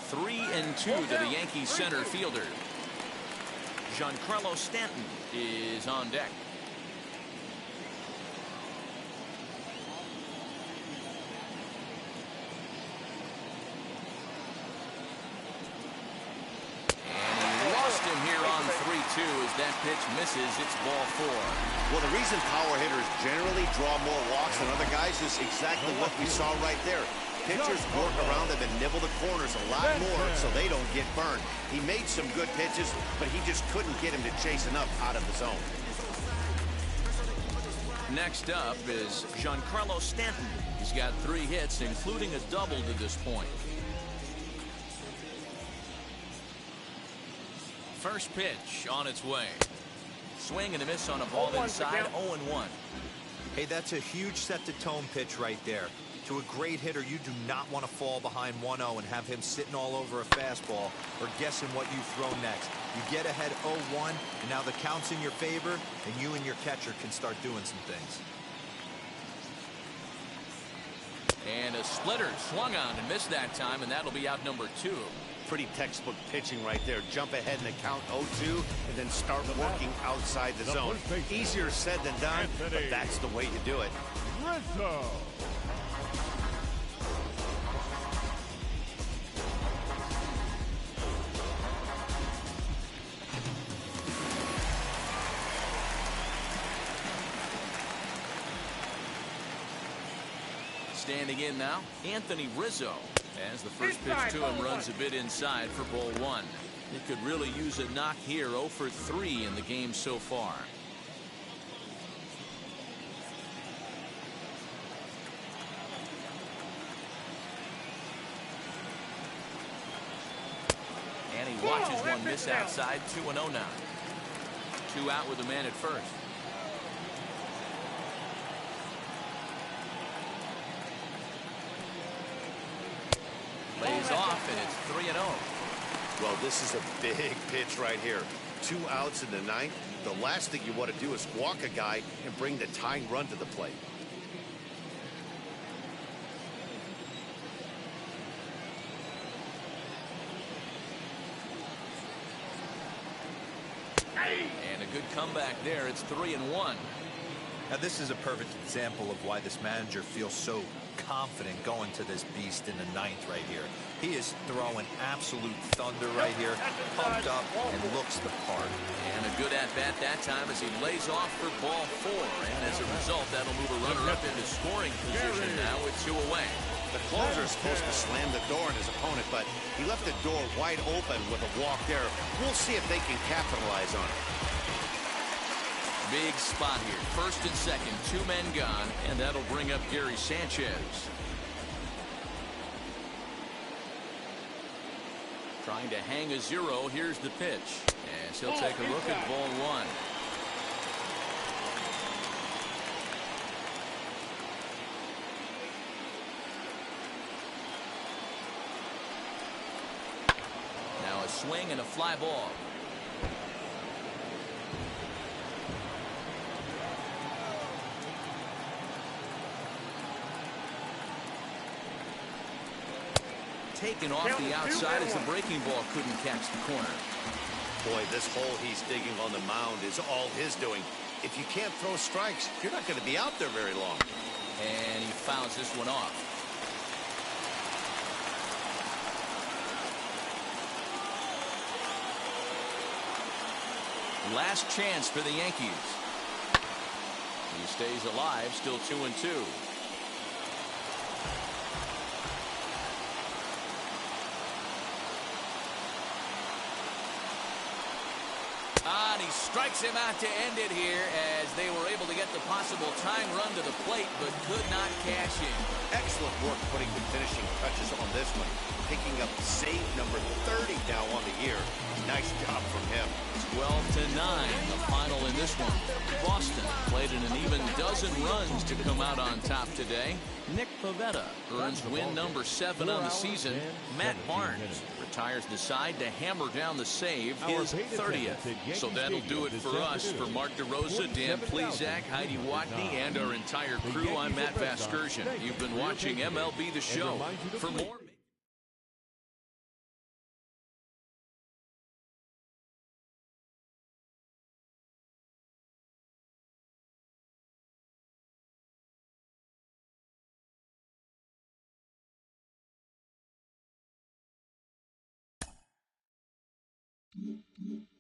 Three and 2 to the Yankees center fielder. Giancarlo Stanton is on deck. As that pitch misses, it's ball 4. Well, the reason power hitters generally draw more walks than other guys is exactly what we saw right there. Pitchers work around them and nibble the corners a lot more so they don't get burned. He made some good pitches, but he just couldn't get him to chase enough out of the zone. Next up is Giancarlo Stanton. He's got 3 hits, including a double to this point. First pitch on its way. Swing and a miss on a ball inside. 0-1. Hey, that's a huge set-the-tone pitch right there. To a great hitter, you do not want to fall behind 1-0 and have him sitting all over a fastball or guessing what you throw next. You get ahead 0-1, and now the count's in your favor, and you and your catcher can start doing some things. And a splitter swung on and missed that time, and that'll be out number 2. Pretty textbook pitching right there. Jump ahead in the count 0-2 and then start working outside the zone. Easier said than done, but that's the way you do it. Rizzo. Standing in now, Anthony Rizzo. As the first pitch to him runs a bit inside for ball 1. He could really use a knock here. 0 for 3 in the game so far. And he watches one miss outside. 2-0 now. 2 out with a man at first. Lays off, and it's 3-0. Well, this is a big pitch right here. 2 outs in the 9th. The last thing you want to do is walk a guy and bring the tying run to the plate. And a good comeback there. It's 3-1. Now, this is a perfect example of why this manager feels so confident going to this beast in the 9th right here. He is throwing absolute thunder right here, pumped up, and looks the part. And a good at-bat that time as he lays off for ball 4. And as a result, that'll move a runner up into scoring position now with 2 away. The closer is supposed to slam the door on his opponent, but he left the door wide open with a walk there. We'll see if they can capitalize on it. Big spot here. First and second, 2 men gone, and that'll bring up Gary Sanchez. Trying to hang a 0. Here's the pitch. As he'll take a look at ball 1. Now a swing and a fly ball. taken off the outside as the breaking ball couldn't catch the corner. Boy, this hole he's digging on the mound is all his doing. If you can't throw strikes, you're not going to be out there very long. And he fouls this one off. Last chance for the Yankees. He stays alive, still 2-2. And he strikes him out to end it here as they were able to get the possible tying run to the plate but could not cash in. Excellent work putting the finishing touches on this one. Picking up save number 30 now on the year. Nice job from him. 12-9, the final in this one. Boston played in an even dozen runs to come out on top today. Nick Pivetta earns win number 7 on the season. Matt Barnes retires the side to hammer down the save, his 30th. So that'll do it for us. For Mark DeRosa, Dan Plesac, Heidi Watney, and our entire crew, I'm Matt Vasgersian. You've been watching MLB The Show. For more... Mm-hmm.